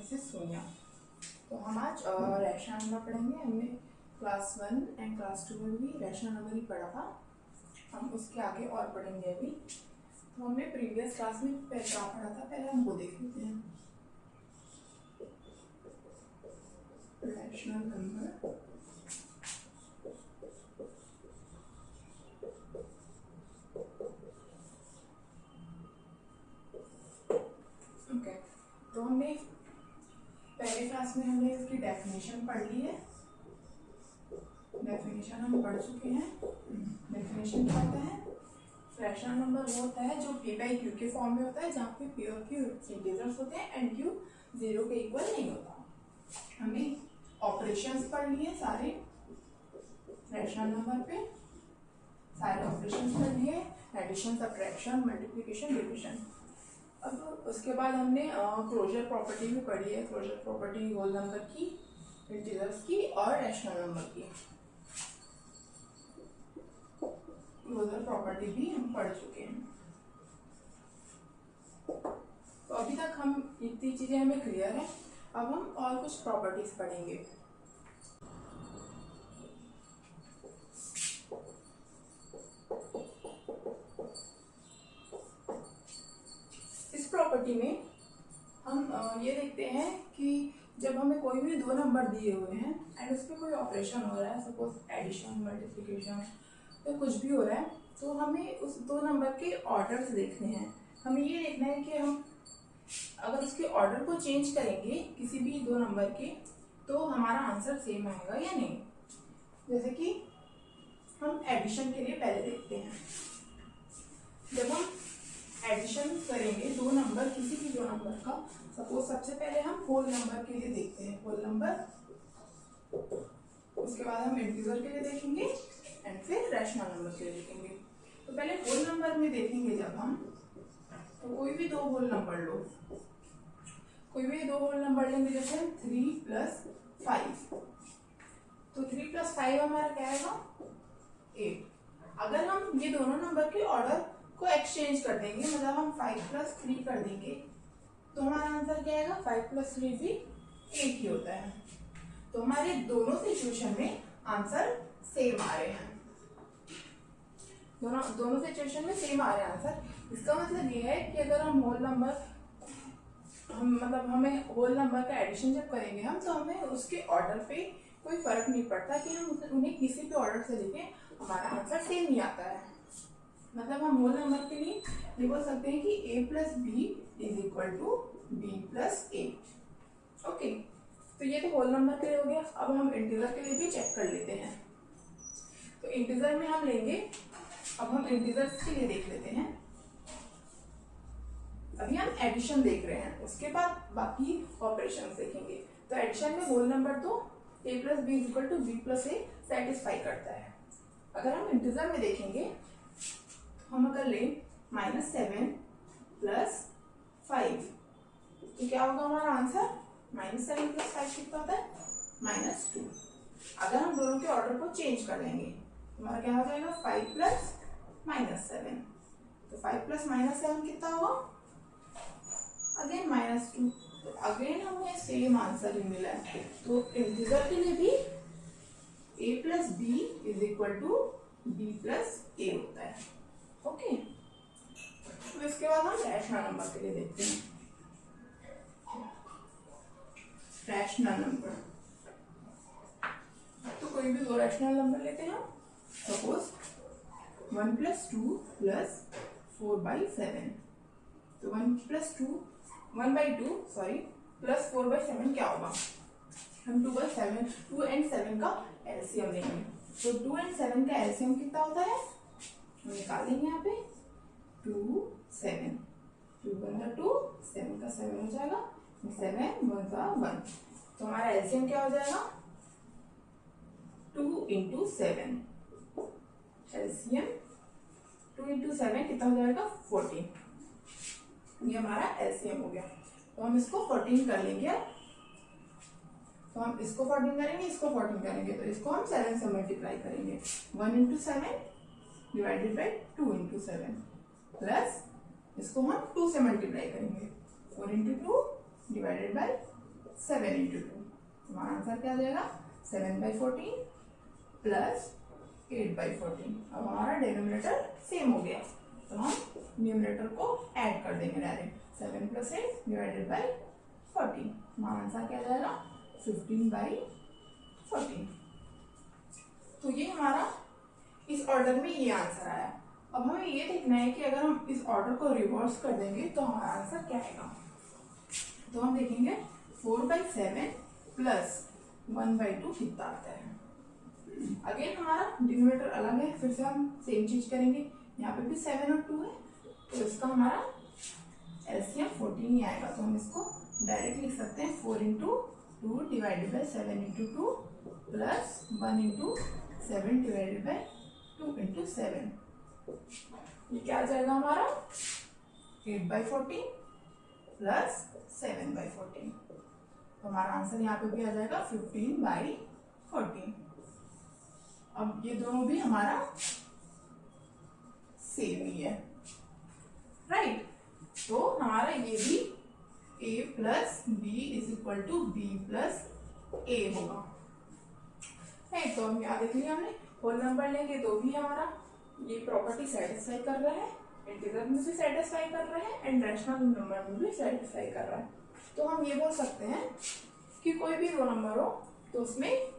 से शून्य। तो हम आज रैशनल नंबर पढ़ेंगे। हमने क्लास 1 एंड क्लास 2 में भी रैशनल नंबर ही पढ़ा था। हम उसके आगे और पढ़ेंगे अभी। तो हमने प्रीवियस क्लास में क्या पढ़ा था, पहले हम वो देख लेते हैं। Rational number okay. तो हमने पहले क्लास में हमने इसकी डेफिनेशन पढ़ ली है। डेफिनेशन हम पढ़ चुके हैं। डेफिनेशन क्या होता है? रैशनल नंबर वो होता है जो p बाई क्यू के फॉर्म में होता है, जहाँ पे p और q इंटीजर्स होते हैं एंड q 0 के इक्वल नहीं होता। हमने ऑपरेशंस पढ़ लिए सारे रैशनल नंबर पे, सारे ऑपरेशंस पढ़ लिए, एडिशन, सब्ट्रैक्शन, मल्टीप्लिकेशन, डिविजन। अब उसके बाद हमने क्लोजर प्रॉपर्टी भी पढ़ी है। क्लोजर प्रॉपर्टी होल नंबर की, इंटीजर्स की और रैशनल नंबर की। क्लोजर प्रॉपर्टी भी हम पढ़ चुके हैं। तो अभी तक हम इतनी चीजें हमें क्लियर है। अब हम और कुछ प्रॉपर्टीज पढ़ेंगे। इस प्रॉपर्टी में हम ये देखते हैं कि जब हमें कोई भी दो नंबर दिए हुए हैं एंड उस पर कोई ऑपरेशन हो रहा है, सपोज एडिशन, मल्टीप्लिकेशन या कुछ भी हो रहा है, तो हमें उस दो नंबर के ऑर्डर्स देखने हैं। हमें ये देखना है कि हम अगर उसके ऑर्डर को चेंज करेंगे किसी भी दो नंबर के, तो हमारा आंसर सेम आएगा या नहीं। जैसे कि हम एडिशन के लिए पहले देखते हैं। जब हम एडिशन करेंगे दो नंबर, किसी भी दो नंबर का, सपोज सबसे पहले हम होल नंबर के लिए देखते हैं, होल नंबर। उसके बाद हम इंटीजर के लिए देखेंगे एंड फिर रैशनल नंबर के लिए देखेंगे। तो पहले होल नंबर में देखेंगे जब हम, तो कोई भी दो होल नंबर लो, कोई भी दो होल नंबर लेंगे। जैसे 3 + 5, तो 3 + 5 हमारा क्या आएगा? 8। अगर हम ये दोनों नंबर के ऑर्डर को एक्सचेंज कर देंगे, मतलब हम 5 + 3 कर देंगे, तो हमारा आंसर क्या आएगा? 5 + 3 भी 8 ही होता है। तो हमारे दोनों सिचुएशन में आंसर सेम आ रहे हैं। दोनों सिचुएशन में सेम आ रहे हैं आंसर। इसका मतलब ये है कि अगर हम होल नंबर, हमें होल नंबर का एडिशन जब करेंगे हम, तो हमें उसके ऑर्डर पे कोई फर्क नहीं पड़ता कि हम उन्हें किसी भी ऑर्डर से लेके हमारा आंसर सेम ही आता है। मतलब हम होल नंबर के लिए ये बोल सकते हैं कि a + b = b + a। Okay, तो ये तो होल नंबर के लिए हो गया। अब हम इंटीजर के लिए भी चेक कर लेते हैं। तो इंटीजर में हम लेंगे, अब हम इंटीजर्स के लिए देख लेते हैं। अभी हम एडिशन देख रहे हैं, उसके बाद बाकी ऑपरेशंस देखेंगे। तो एडिशन में होल नंबर तो a + b = b + a satisfy करता है। अगर हम इंटीजर में देखेंगे, हम अगर लें -7 + 5, तो क्या होगा हमारा आंसर? -7 + 5 कितना होता है? -2। अगर हम दोनों के ऑर्डर को चेंज कर देंगे, हमारा क्या हो जाएगा? 5 + -7। तो 5 + -7 कितना होगा? अगेन -2। तो अगेन हमें सेम आंसर ही मिला है। तो इंटीजर के लिए भी a + b = b + a होता है। ओके, तो इसके बाद हम रैशनल नंबर के लिए देखते हैं। रैशनल नंबर, तो कोई भी दो रैशनल नंबर लेते हैं। सपोज 1 + 2 + 4/7। तो 1/2 + 4/7 क्या होगा? हम 2 एंड 7 का एलसीएम लेंगे। तो 2 एंड 7 का एलसीएम कितना होता है? हम निकालेंगे यहाँ पे 2 7, 2 × 2, 7 का 7 हो जाएगा, 7 1 का 1। तो हमारा एलसीएम क्या हो जाएगा? 2 × 7। एलसीएम 2 × 7 कितना हो जाएगा? 14। ये हमारा एलसीएम हो गया। तो हम इसको 14 कर लेंगे। तो हम इसको 14 करेंगे, इसको 14 करेंगे, तो इसको हम 7 से मल्टीप्लाई करेंगे। 1 × 7 / 2 × 7 प्लस इसको हम 2 से मल्टीप्लाई करेंगे, 4 × 2 / 7 इंटू टू, हमारा आंसर क्या आ जाएगा 7/14 प्लस 8/14। अब हमारा डिनोमिनेटर सेम हो गया, तो हम न्यूमरेटर को ऐड कर देंगे डायरेक्ट। 7 + 8 डिवाइडेड बाई 14, हमारा आंसर क्या आ जाएगा 15/14। तो ये हमारा इस ऑर्डर में ये आंसर आया। अब हमें ये देखना है कि अगर हम इस ऑर्डर को रिवर्स कर देंगे तो हमारा आंसर क्या आएगा। तो हम देखेंगे 4/7 प्लस 1/2 कितना आता है। अगेन हमारा डिनोमिनेटर अलग है, फिर से हम सेम चीज करेंगे। यहाँ पे भी 7 और 2 है, तो इसका हमारा एलसीएम 14 ही आएगा। तो हम इसको डायरेक्ट लिख सकते हैं 4 into 2 divided by 7 into 2 plus 1 into 7 divided by 2 into 7। ये क्या आ जाएगा हमारा 8/14 प्लस 7/14। तो हमारा आंसर यहाँ पे भी आ जाएगा 15/14। अब ये दोनों भी हमारा सेम ही है, राइट। तो हमारा ये भी a plus B is equal to B plus A होगा, है। तो हम यहाँ देख लिया हमने, होल नंबर लेंगे तो भी हमारा ये प्रॉपर्टी सेटिस्फाई कर रहा है, इंटीजर में भी सेटिस्फाई कर रहा है एंड रैशनल नंबर में भी सेटिस्फाई कर रहा है। तो हम ये बोल सकते हैं कि कोई भी रो नंबर हो तो उसमें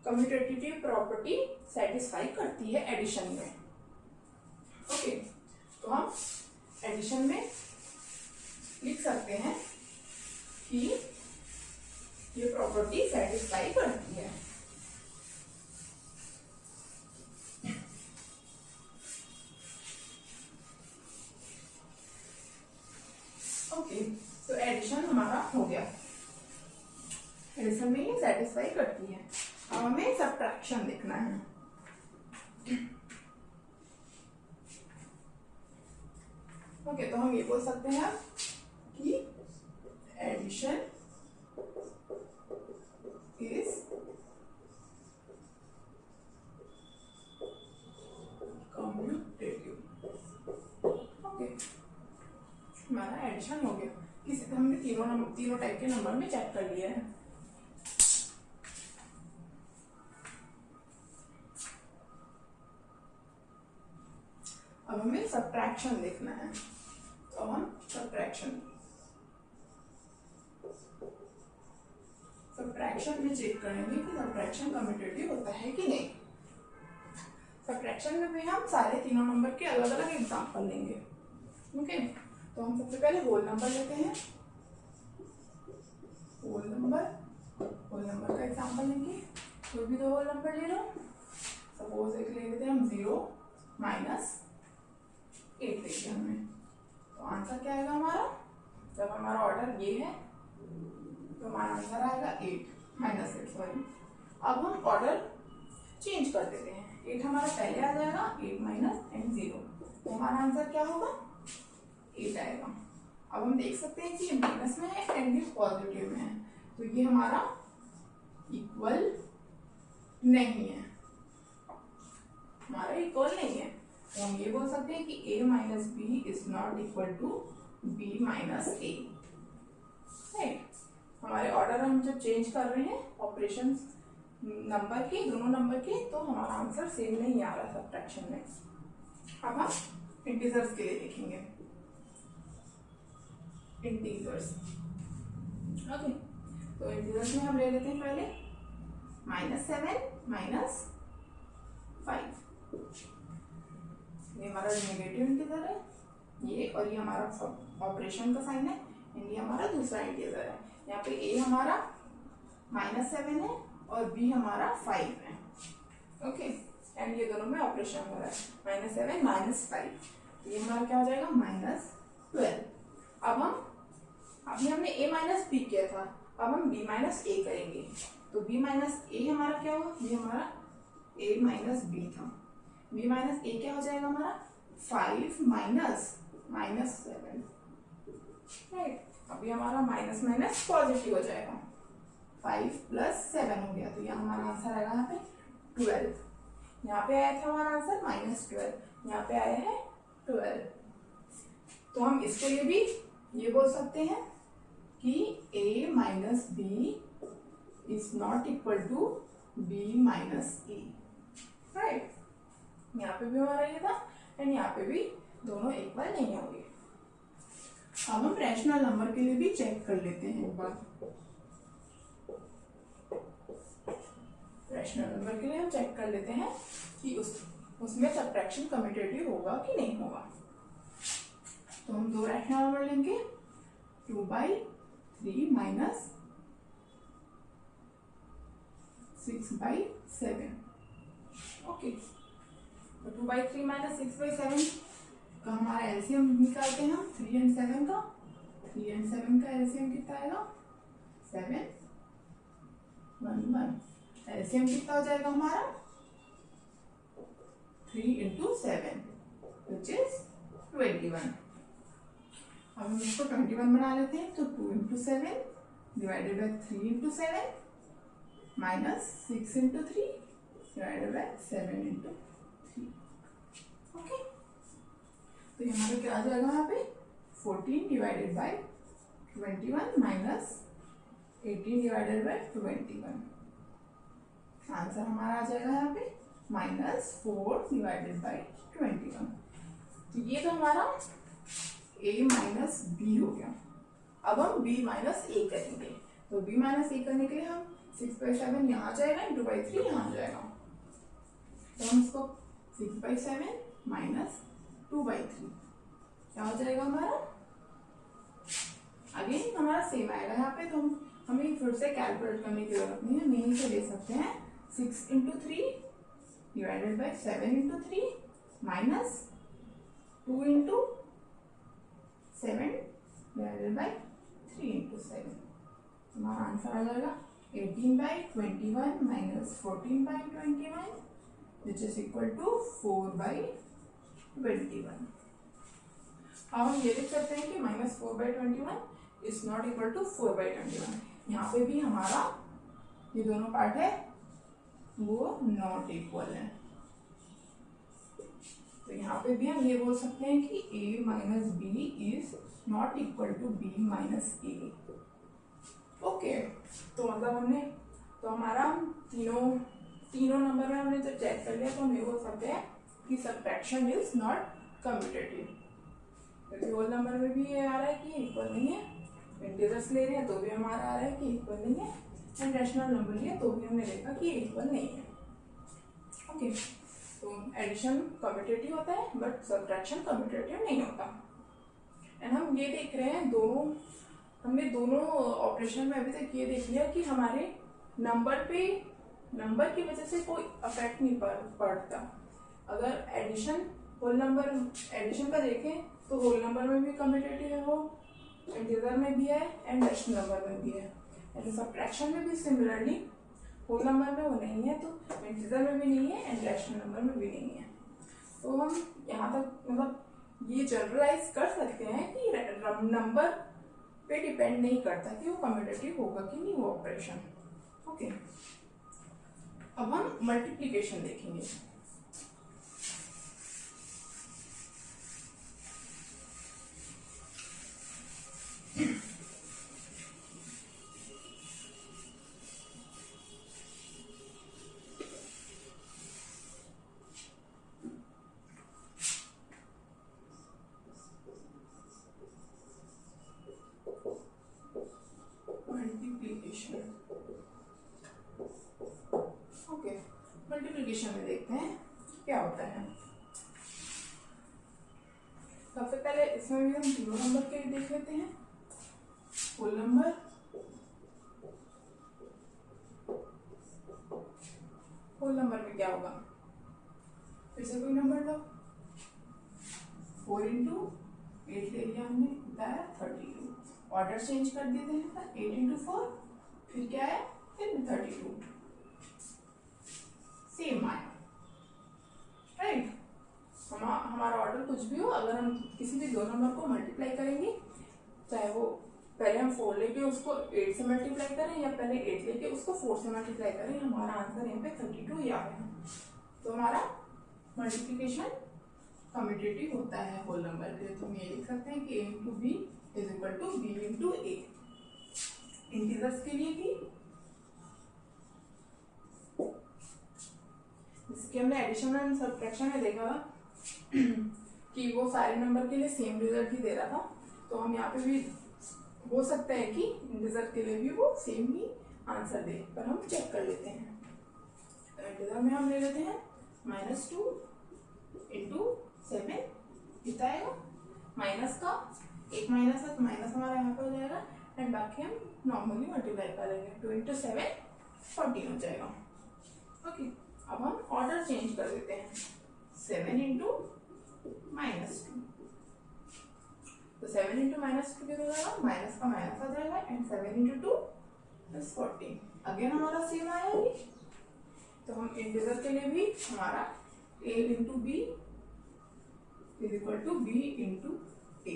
कम्यूटेटिव प्रॉपर्टी सेटिस्फाई करती है एडिशन में। ओके, तो हम एडिशन में लिख सकते हैं कि ये प्रॉपर्टी सेटिस्फाई करती है। ओके, तो एडिशन हमारा हो गया, एडिशन में ये सेटिस्फाई करती है। अब हमें सब्ट्रैक्शन देखना है। ओके, तो हम ये बोल सकते हैं कि एडिशन इज कम्यूटेटिव। ओके, हमारा एडिशन हो गया। इसे हमने तीनों टाइप के नंबर में चेक कर लिया है। अब हमें सब्ट्रैक्शन देखना है, तो हम सब्ट्रैक्शन में चेक करेंगे कि सब्ट्रैक्शन कम्यूटेटिव होता है कि नहीं। सब्ट्रैक्शन में भी हम सारे तीनों नंबर के अलग अलग एग्जांपल लेंगे। ओके, तो हम सबसे पहले होल नंबर लेते हैं। होल नंबर का एग्जांपल लेंगे, कोई भी दो होल नंबर ले लो। सपोज एक ले लेते हैं हम 0 - 8 देखिए हमने, तो आंसर क्या आएगा हमारा। जब हमारा ऑर्डर ये है तो हमारा आंसर आएगा 8 - 8 अब हम ऑर्डर चेंज कर देते हैं, 8 हमारा पहले आ जाएगा, 8 - एंड 0, तो हमारा आंसर क्या होगा 8 आएगा। अब हम देख सकते हैं कि ये माइनस में है एंड ये पॉजिटिव में है, तो ये हमारा इक्वल नहीं है, हमारा इक्वल नहीं है। तो हम ये बोल सकते हैं कि a - b is not equal to b - a। हमारे ऑर्डर हम जब चेंज कर रहे हैं ऑपरेशन नंबर के, दोनों नंबर के, तो हमारा आंसर सेम नहीं आ रहा सब्ट्रैक्शन में। अब हम इंटीजर्स के लिए देखेंगे। इंटीजर्स, ओके, तो इंटीजर्स में हम ले लेते हैं पहले -7 - 5। ये हमारा नेगेटिव इंटीजर है ये, और ये हमारा ऑपरेशन का साइन है एंड ये हमारा दूसरा इंटीजर है। यहाँ पे a हमारा -7 है और b हमारा 5 है। ओके, एंड ये दोनों में ऑपरेशन हो रहा है -7 - 5, ये हमारा क्या हो जाएगा -12। अब हम अभी हमने a - b किया था, अब हम b - a करेंगे, तो b - a हमारा क्या होगा, ये हमारा a - b था, b - a क्या हो जाएगा हमारा 5 - -7, राइट। अभी हमारा माइनस माइनस पॉजिटिव हो जाएगा, 5 + 7 हो गया, तो यहाँ हमारा आंसर आएगा यहाँ पे 12। यहाँ पे आया था हमारा आंसर -12, यहाँ पे आया है 12। तो हम इसके लिए भी ये बोल सकते हैं कि a minus B is not equal to b minus A, right. यहाँ पे भी हमारा ये था एंड यहाँ पे भी दोनों इक्वल नहीं होंगे। अब हम रैशनल नंबर के लिए भी चेक कर लेते हैं एक बार। रैशनल नंबर के लिए हम चेक कर लेते हैं कि उसमें सब्ट्रैक्शन कम्यूटेटिव होगा कि नहीं होगा। तो हम दो रैशनल नंबर लेंगे, 2/3 माइनस 6/7। ओके, तो 2/3 माइनस 6/7 का हमारा एलसीएम निकालते हैं हम। 3 and 7 का, 3 and 7 का एलसीएम कितना आएगा? 7, 1, 1। एलसीएम कितना हो जाएगा हमारा? 3 into 7 which is 21। अब हम इसको 21 बना लेते हैं, तो 2 into 7 divided by 3 into 7 minus 6 into 3 divided by 7 into 3। Okay, तो यहाँ पे क्या आ जाएगा? यहाँ पे 14 divided by 21 minus 18 divided by 21। Answer हमारा आ जाएगा यहाँ पे -4 डिवाइडेड बाय 21। तो ये तो हमारा a माइनस बी हो गया। अब हम b माइनस ए करेंगे। तो b माइनस ए करने के लिए हम 6/7 यहाँ आ जाएगा, इंटू बाई 3 यहाँ आ जाएगा। तो हम इसको 6/7 माइनस 2/3 क्या हो जाएगा हमारा? अगेन हमारा सेम आएगा यहाँ पे। तो हमें फिर से कैलकुलेट करने की जरूरत नहीं है, हम यहीं से ले सकते हैं। 6 into 3 divided by 7 into 3 minus 2 into 7 divided by 3 into 7। हमारा आंसर आ जाएगा 18/21 minus 14/21 which is equal to 4/21। अब हम ये लिख सकते हैं कि -4/21 इज नॉट इक्वल टू 4/21। यहाँ पे भी हमारा ये दोनों पार्ट है वो नॉट इक्वल है। तो यहाँ पे भी हम ये बोल सकते हैं कि a minus B is not equal to b minus A. ओके, तो मतलब हमने तो हमारा तीनों नंबर में हमने जब चेक कर लिया तो हम ये बोल सकते हैं कि सब्ट्रैक्शन इज नॉट कम्यूटेटिव। क्योंकि होल नंबर में भी ये आ रहा है कि इक्वल नहीं है, इंटीजर्स ले रहे हैं तो भी हमारा आ रहा है कि इक्वल नहीं है, एंड रैशनल नंबर लिए तो भी हमने देखा कि इक्वल नहीं है। ओके, तो एडिशन कम्यूटेटिव होता है बट सब्ट्रैक्शन कम्यूटेटिव नहीं होता। एंड हम ये देख रहे हैं हमने दोनों ऑपरेशन में अभी तक ये देख लिया कि हमारे नंबर की वजह से कोई अफेक्ट नहीं पड़ता। अगर एडिशन होल नंबर एडिशन का देखें तो होल नंबर में भी कम्यूटेटिव है, वो इंटीजर में भी है एंड रैशनल नंबर में भी है। एंड सब्ट्रैक्शन में भी सिमिलरली होल नंबर में वो नहीं है तो इंटीजर में भी नहीं है एंड रैशनल नंबर में भी नहीं है। तो हम यहाँ तक मतलब ये जनरलाइज कर सकते हैं कि नंबर पे डिपेंड नहीं करता कि वो कम्यूटेटिव होगा कि नहीं वो ऑपरेशन। ओके, अब हम मल्टीप्लिकेशन देखेंगे। ओके, मल्टीप्लिकेशन में देखते हैं क्या होता है। सबसे पहले इसमें भी हम तीनों नंबर के देख लेते हैं। होल नंबर, होल नंबर में क्या होगा? फिर से कोई नंबर लो, 4 into 8 ले लिया हमने, बताया 32। ऑर्डर चेंज कर देते हैं, 8 into 4 फिर क्या है? फिर 32। सेम आया, राइट। हमारा ऑर्डर कुछ भी हो, अगर हम किसी भी दो नंबर को मल्टीप्लाई करेंगे, चाहे वो पहले हम 4 लेके उसको 8 से मल्टीप्लाई करें या पहले 8 लेके उसको 4 से मल्टीप्लाई करें, हमारा आंसर यहाँ पे 32 ही आ गया। तो हमारा मल्टीप्लिकेशन कम्यूटेटिव होता है होल नंबर के लिए। तो हम ये लिख सकते हैं कि a into b is equal to b into a। Integers के लिए भी, जैसे कि हमने एडिशन एंड सब्ट्रैक्शन में देखा कि वो सारे नंबर के लिए सेम रिजल्ट ही दे रहा था, तो हम यहाँ पे भी हो सकता है कि इंटीजर के लिए भी वो सेम ही आंसर दे, पर हम चेक कर लेते हैं। तो इंटीजर में हम ले लेते हैं -2 इंटू 7 कितना आएगा, माइनस का एक माइनस है तो माइनस हमारा यहाँ पे हो जाएगा, एंड बाकी हम नॉर्मली मल्टीप्लाई करेंगे, 2 इंटू 7 14 हो जाएगा। ओके, अब हम ऑर्डर चेंज कर देते हैं, 7 इंटू -2, तो 7 इंटू -2 कितना हो जाएगा, माइनस का माइनस आ जाएगा, एंड 7 इंटू 2 इज 14। अगेन हमारा सेम आया ये, तो हम इंटीजर के लिए भी हमारा a into B is equal to B into A.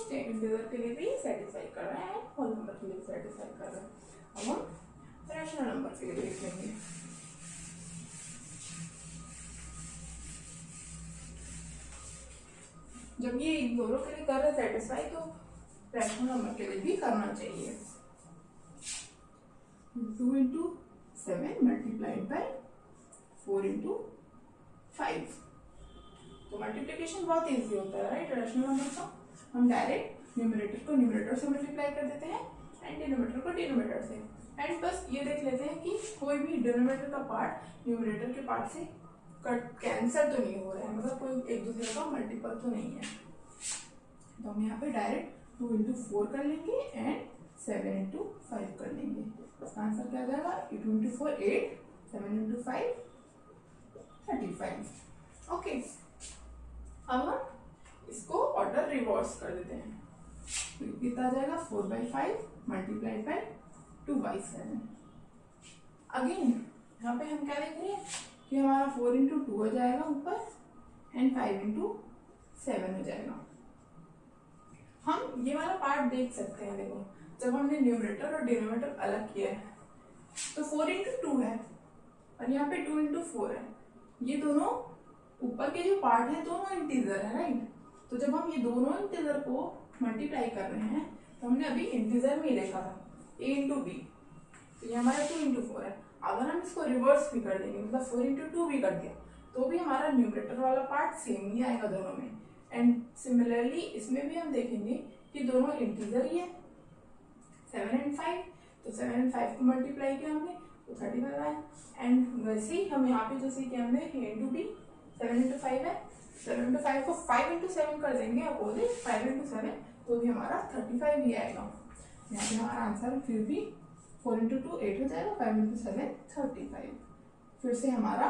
Okay, integer के लिए भी सेटिस्फाई कर रहे हैं, होल नंबर के लिए सेटिस्फाई कर रहे हैं। अब हम रैशनल नंबर के लिए देख लेंगे। जब ये दोनों के लिए कर रहे सेटिस्फाई, तो रैशनल नंबर के लिए भी करना चाहिए। 2 इंटू 7 मल्टीप्लाइड बाई 4 इंटू 5, तो मल्टीप्लिकेशन बहुत इजी होता है राइट रैशनल नंबर का। हम डायरेक्ट न्यूमरेटर को न्यूमरेटर से मल्टीप्लाई कर देते हैं एंड डिनोमिनेटर को डिनोमिनेटर से, एंड बस ये देख लेते हैं कि कोई भी डिनोमिनेटर का पार्ट न्यूमरेटर के पार्ट से कैंसिल तो नहीं हो रहा है, मतलब कोई एक दूसरे का मल्टीपल तो नहीं है। तो हम यहाँ पे डायरेक्ट 2 इंटू 4 कर लेंगे एंड 7 इंटू 5 कर लेंगे। इसका आंसर क्या आ जाएगा, 2 इंटू 4 8, 7 इंटू 5 35। ओके, अब हम इसको ऑर्डर रिवर्स कर देते हैं, तो कितना आ जाएगा, 4/5 मल्टीप्लाइड बाई 2/7। अगेन यहाँ पे हम क्या देख रहे हैं कि हमारा 4 इंटू 2 हो जाएगा ऊपर एंड 5 इंटू 7 हो जाएगा। हम ये वाला पार्ट देख सकते हैं, देखो जब हमने न्यूमरेटर और डिनोमिनेटर अलग किया है तो 4 इंटू 2 है और यहाँ पे 2 इंटू 4 है, ये दोनों ऊपर के जो पार्ट है दोनों इंटीजर है राइट। तो जब हम ये दोनों इंटीजर को मल्टीप्लाई कर रहे हैं, तो हमने अभी इंटीजर में ही देखा था a इंटू बी, तो ये हमारा 2 इंटू 4 है। अगर हम इसको रिवर्स भी कर देंगे, मतलब 4 इंटू 2 भी कर दिया, तो भी हमारा न्यूमरेटर वाला पार्ट सेम ही आएगा दोनों में। एंड सिमिलरली इसमें भी हम देखेंगे कि दोनों इंटीजर ही है, 7 एंड 5, तो 7 एंड 5 को मल्टीप्लाई किया हमने तो 35 आया। एंड वैसे ही हम यहाँ पे जैसे किया हमने a इंटू बी, 7 इंटू 5 है, 7 इंटू 5 को 5 इंटू 7 कर देंगे अपोजिट, 5 इंटू 7 तो भी हमारा 35 ही आएगा। यहाँ पे हमारा आंसर फिर भी 4 इंटू 2 8 हो जाएगा, 5 इंटू 7 35, फिर से हमारा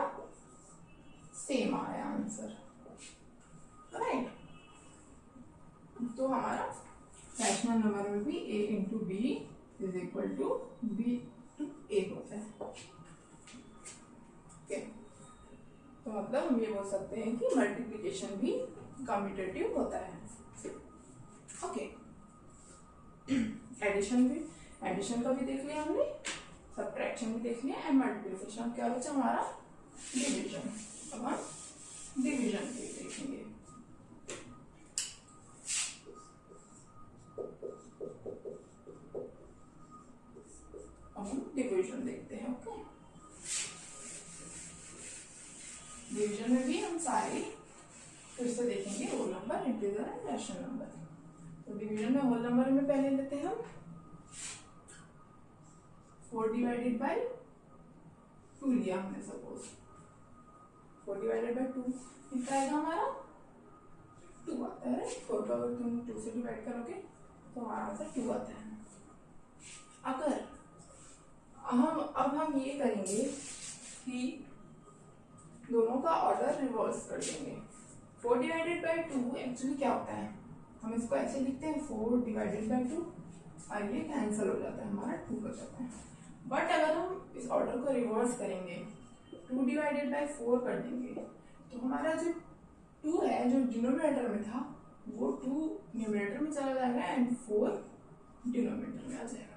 सेम आया आंसर राइट। तो हमारा रैशनल नंबर में भी a into B is equal to B to A होता है। ओके, तो मतलब हम ये बोल सकते हैं कि मल्टीप्लिकेशन भी कम्यूटेटिव होता है। ओके, एडिशन का भी देख लिया हमने, सब्ट्रैक्शन भी देख लिया एंड मल्टीप्लिकेशन। क्या बचा हमारा, डिवीजन। अब हम डिवीजन भी देखेंगे। अब हम डिवीजन देखते हैं। ओके, डिवीजन में भी हम सारे फिर से देखेंगे, whole number, integer and rational number. तो डिवीजन में होल नंबर में पहले लेते हैं हम 4 डिवाइडेड बाई 2 लिया हमने, सपोज 4 डिवाइडेड बाई 2 कितना आएगा हमारा, 2 आता है। 4 को अगर तुम 2 से डिवाइड करोगे तो हमारा आंसर 2 आता है। अगर अब हम ये करेंगे कि दोनों का ऑर्डर रिवर्स कर देंगे। 4 डिवाइडेड बाई 2 एक्चुअली क्या होता है, हम इसको ऐसे लिखते हैं 4 डिवाइडेड बाई 2 और ये कैंसिल हो जाता है, हमारा 2 हो जाता है। बट अगर हम इस ऑर्डर को रिवर्स करेंगे, 2 डिवाइडेड बाई 4 कर देंगे, तो हमारा जो 2 है जो डिनोमिनेटर में था वो 2 न्यूमरेटर में चला जाएगा एंड 4 डिनोमिनेटर में आ जाएगा।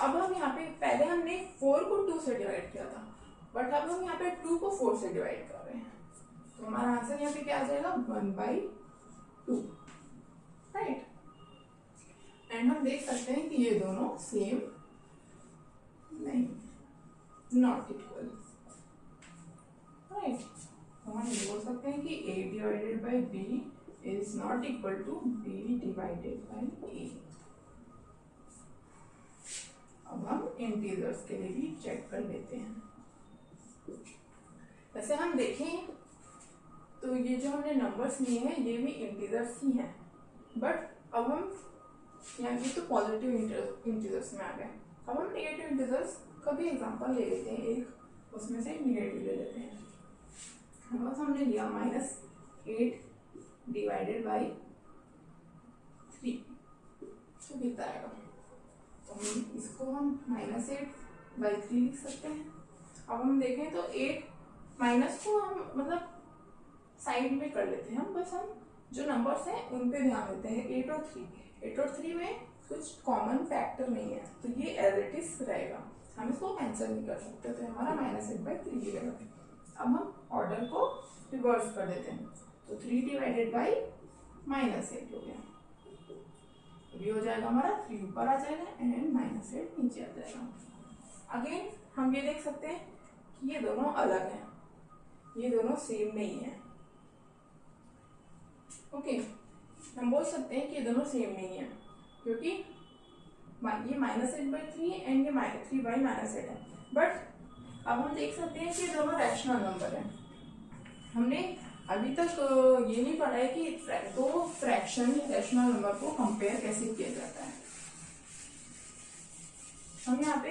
अब हम यहाँ पे पहले हमने 4 को 2 से डिवाइड किया था, बट अब हम यहाँ पे 2 को 4 से डिवाइड कर रहे हैं, तो हमारा आंसर यहाँ पे क्या आ जाएगा, 1/2 राइट। एंड हम देख सकते हैं कि ये दोनों सेम नहीं, नॉट इक्वल, राइट। तो हम ये बोल सकते हैं कि a divided by b is not equal to b divided by a। अब हम इंटीजर्स के लिए भी चेक कर लेते हैं। वैसे हम देखें तो ये जो हमने नंबर्स लिए हैं ये भी इंटीजर्स ही हैं, बट अब हम यहाँ की तो पॉजिटिव इंटीजर्स में आ गए। अब हम नेगेटिव इंटीजर्स का भी एग्जांपल ले लेते हैं, एक उसमें से नेगेटिव ले लेते हैं। बस हमने लिया -8 डिवाइडेड बाई 3, तो कितना आएगा? तो हम इसको हम -8/3 लिख सकते हैं। अब हम देखें तो 8 माइनस को हम मतलब साइड में कर लेते हैं, हम बस हम जो नंबर्स हैं उन पे ध्यान देते हैं। 8 और 3 में कुछ कॉमन फैक्टर नहीं है, तो ये एज इट इज रहेगा, हम इसको कैंसिल नहीं कर सकते, तो हमारा -8/3 रहेगा। अब हम ऑर्डर को रिवर्स कर देते हैं, तो 3 डिवाइडेड बाई -8 हो गया, ये हो जाएगा हमारा 3 ऊपर आ जाएगा एंड -8 नीचे आ जाएगा। अगेन हम ये देख सकते हैं कि ये दोनों अलग हैं, ये दोनों सेम नहीं है। ओके, हम बोल सकते हैं कि ये दोनों सेम नहीं है क्योंकि ये -8/3 एंड ये 3/-8 है, बट अब हम देख सकते हैं कि ये दोनों रैशनल नंबर हैं। हमने अभी तक ये नहीं पढ़ा है कि दो फ्रैक्शन या रैशनल नंबर को कंपेयर कैसे किया जाता है। हम यहाँ पे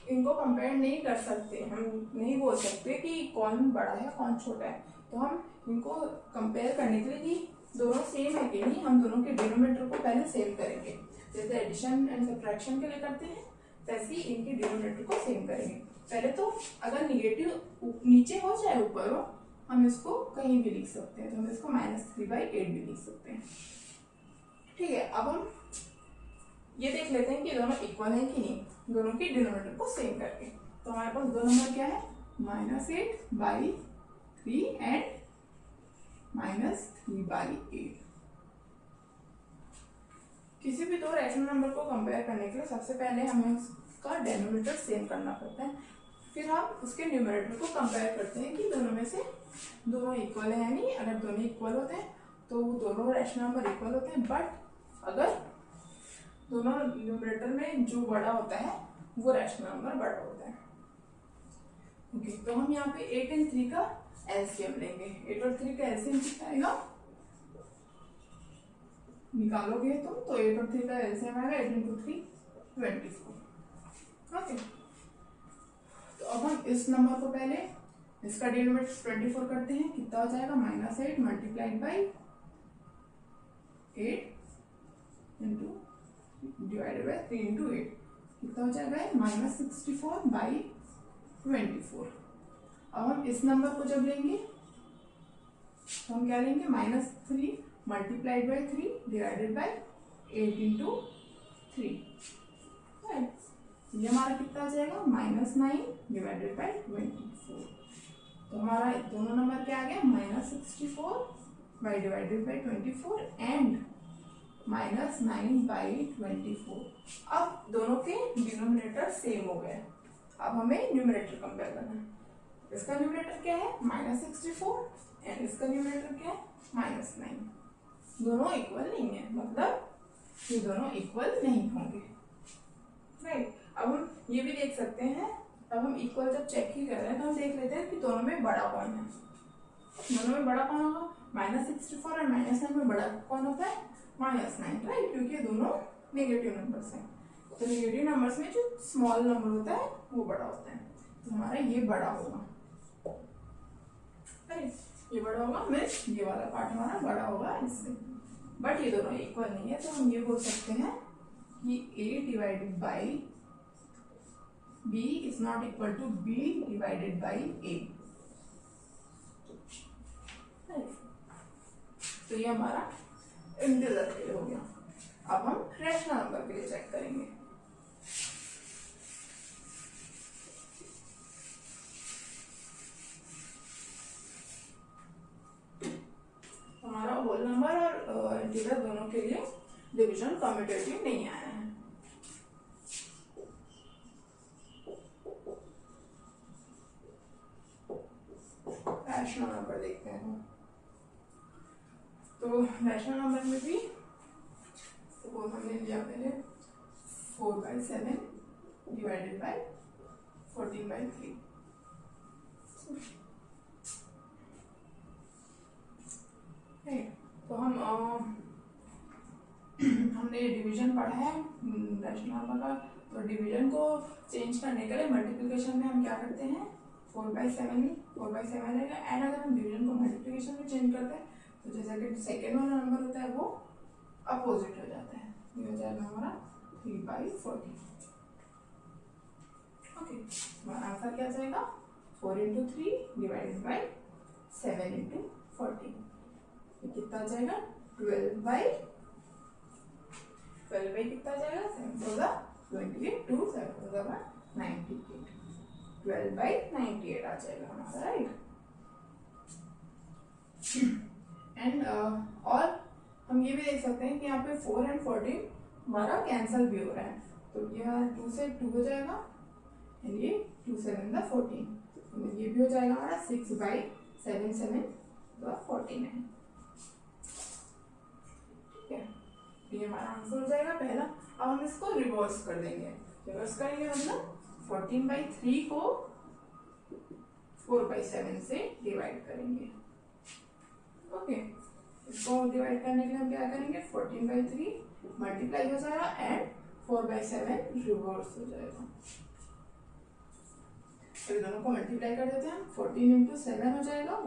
इनको कंपेयर नहीं कर सकते, हम नहीं बोल सकते कि कौन बड़ा है कौन छोटा है, तो हम इनको कंपेयर करने के लिए कि दोनों सेम है कि नहीं, हम दोनों के डिनोमिनेटर को पहले सेम करेंगे। जैसे एडिशन एंड सब्ट्रैक्शन के लिए करते हैं वैसे ही इनके डिनोमिनेटर को सेम करेंगे। पहले तो अगर निगेटिव नीचे हो चाहे ऊपर हो, हम इसको कहीं भी लिख सकते हैं, तो हम इसको -3/8 भी लिख सकते हैं। ठीक है, अब हम ये देख लेते हैं कि दोनों इक्वल हैं कि नहीं, दोनों के डिनोमिनेटर को सेम करके। तो हमारे पास दो नंबर क्या है, -8/3 एंड -3/8। किसी भी दो रैशनल नंबर को कंपेयर करने के लिए सबसे पहले हमें उसका डिनोमिनेटर सेम करना पड़ता है, फिर हम उसके न्यूमरेटर को कंपेयर करते हैं कि दोनों में से दोनों इक्वल है या नहीं। अगर दोनों इक्वल होते हैं तो दोनों रैशनल नंबर इक्वल होते हैं, बट अगर दोनों न्यूमरेटर में जो बड़ा होता है वो रैशनल नंबर बड़ा होता है। ओके, तो हम यहाँ पे 8 और 3 का एलसीएम लेंगे। 8 और 3 का एलसीएम कितना आएगा, निकालोगे तुम तो 8 और 3 का एलसीएम आएगा 8 × 3 24। ओके, तो अब हम इस नंबर को पहले इसका डिनोमिनेटर 24 करते हैं, कितना हो जाएगा, -8 मल्टीप्लाइड बाई 8 डिवाइडेड बाई 3 × 8 कितना हो जाएगा, -64/24। अब हम इस नंबर को जब लेंगे तो हम क्या लेंगे, -3 मल्टीप्लाइड बाई 3 डिवाइडेड बाई 8 × 3, ये हमारा कितना आ जाएगा, -9 डिवाइडेड बाई 24। तो हमारा दोनों नंबर क्या आ गया, -64 डिवाइडेड बाई 24 एंड -9/24। अब दोनों के डिनोमिनेटर सेम हो गए। अब हमें न्यूमरेटर कंपेयर करना है। इसका न्यूमरेटर क्या है, -64 एंड इसका न्यूमरेटर क्या है, -9। दोनों इक्वल नहीं है, मतलब ये दोनों इक्वल नहीं होंगे, राइट। अब हम ये भी देख सकते हैं, अब हम इक्वल जब चेक ही कर रहे हैं तो हम देख लेते हैं कि दोनों में बड़ा कौन है। दोनों में बड़ा कौन होगा, -64 और -9 में बड़ा कौन होता है, -9, राइट, क्योंकि दोनों नेगेटिव नंबर्स हैं। तो नेगेटिव नंबर्स में जो स्मॉल नंबर होता है वो बड़ा होता है, तो हमारा ये बड़ा होगा, राइट, ये बड़ा होगा, मीन्स ये वाला पार्ट हमारा बड़ा होगा इससे। बट ये दोनों इक्वल नहीं है, तो हम ये बोल सकते हैं कि a divided by b is not equal to b divided by a। तो ये हमारा इंटीजर के लिए हो गया। अब हम रैशनल नंबर के लिए चेक करेंगे। हमारा होल नंबर और इंटीजर दोनों के लिए डिवीजन कम्यूटेटिव नहीं आया है। रैशनल नंबर देखते हैं। तो रैशनल नंबर में भी सपोज हमने लिया पहले 4/7 डिवाइडेड बाय 14/3। तो हमने डिवीजन पढ़ा है रैशनल नंबर का। तो डिवीजन को चेंज करने के लिए मल्टीप्लिकेशन में हम क्या करते हैं, 4/7 रहेगा। एंड अगर हम डिवीजन को मल्टीप्लिकेशन में चेंज करते हैं तो जैसा कि सेकेंड वाला नंबर होता है वो अपोजिट हो जाता है, ये हो जाएगा हमारा 3/14। ओके, हमारा आंसर क्या जाएगा, 4 × 3 डिवाइडेड बाई 7 × 14। ये कितना आ जाएगा, 12 कितना जाएगा, 7 2 7 98, 12/98 आ जाएगा हमारा, राइट। एंड और हम ये भी देख सकते हैं कि यहाँ पे 4 और 14 हमारा कैंसिल भी हो रहा है, तो यह 2 से 2 हो जाएगा एंड ये 2 7 14, तो ये भी हो जाएगा हमारा 6/7 7 14 है, ठीक है। ये हमारा आंसर हो जाएगा पहला। अब हम इसको रिवर्स कर देंगे। रिवर्स करेंगे मतलब 14/3 को 4/7 से डिवाइड करेंगे। ओके, इसको डिवाइड करने के लिए हम क्या करेंगे, 14/3 मल्टीप्लाई हो जाएगा एंड 4/7 रिवर्स हो जाएगा। तो दोनों को मल्टीप्लाई कर देते हैं, 14 × 7 हो जाएगा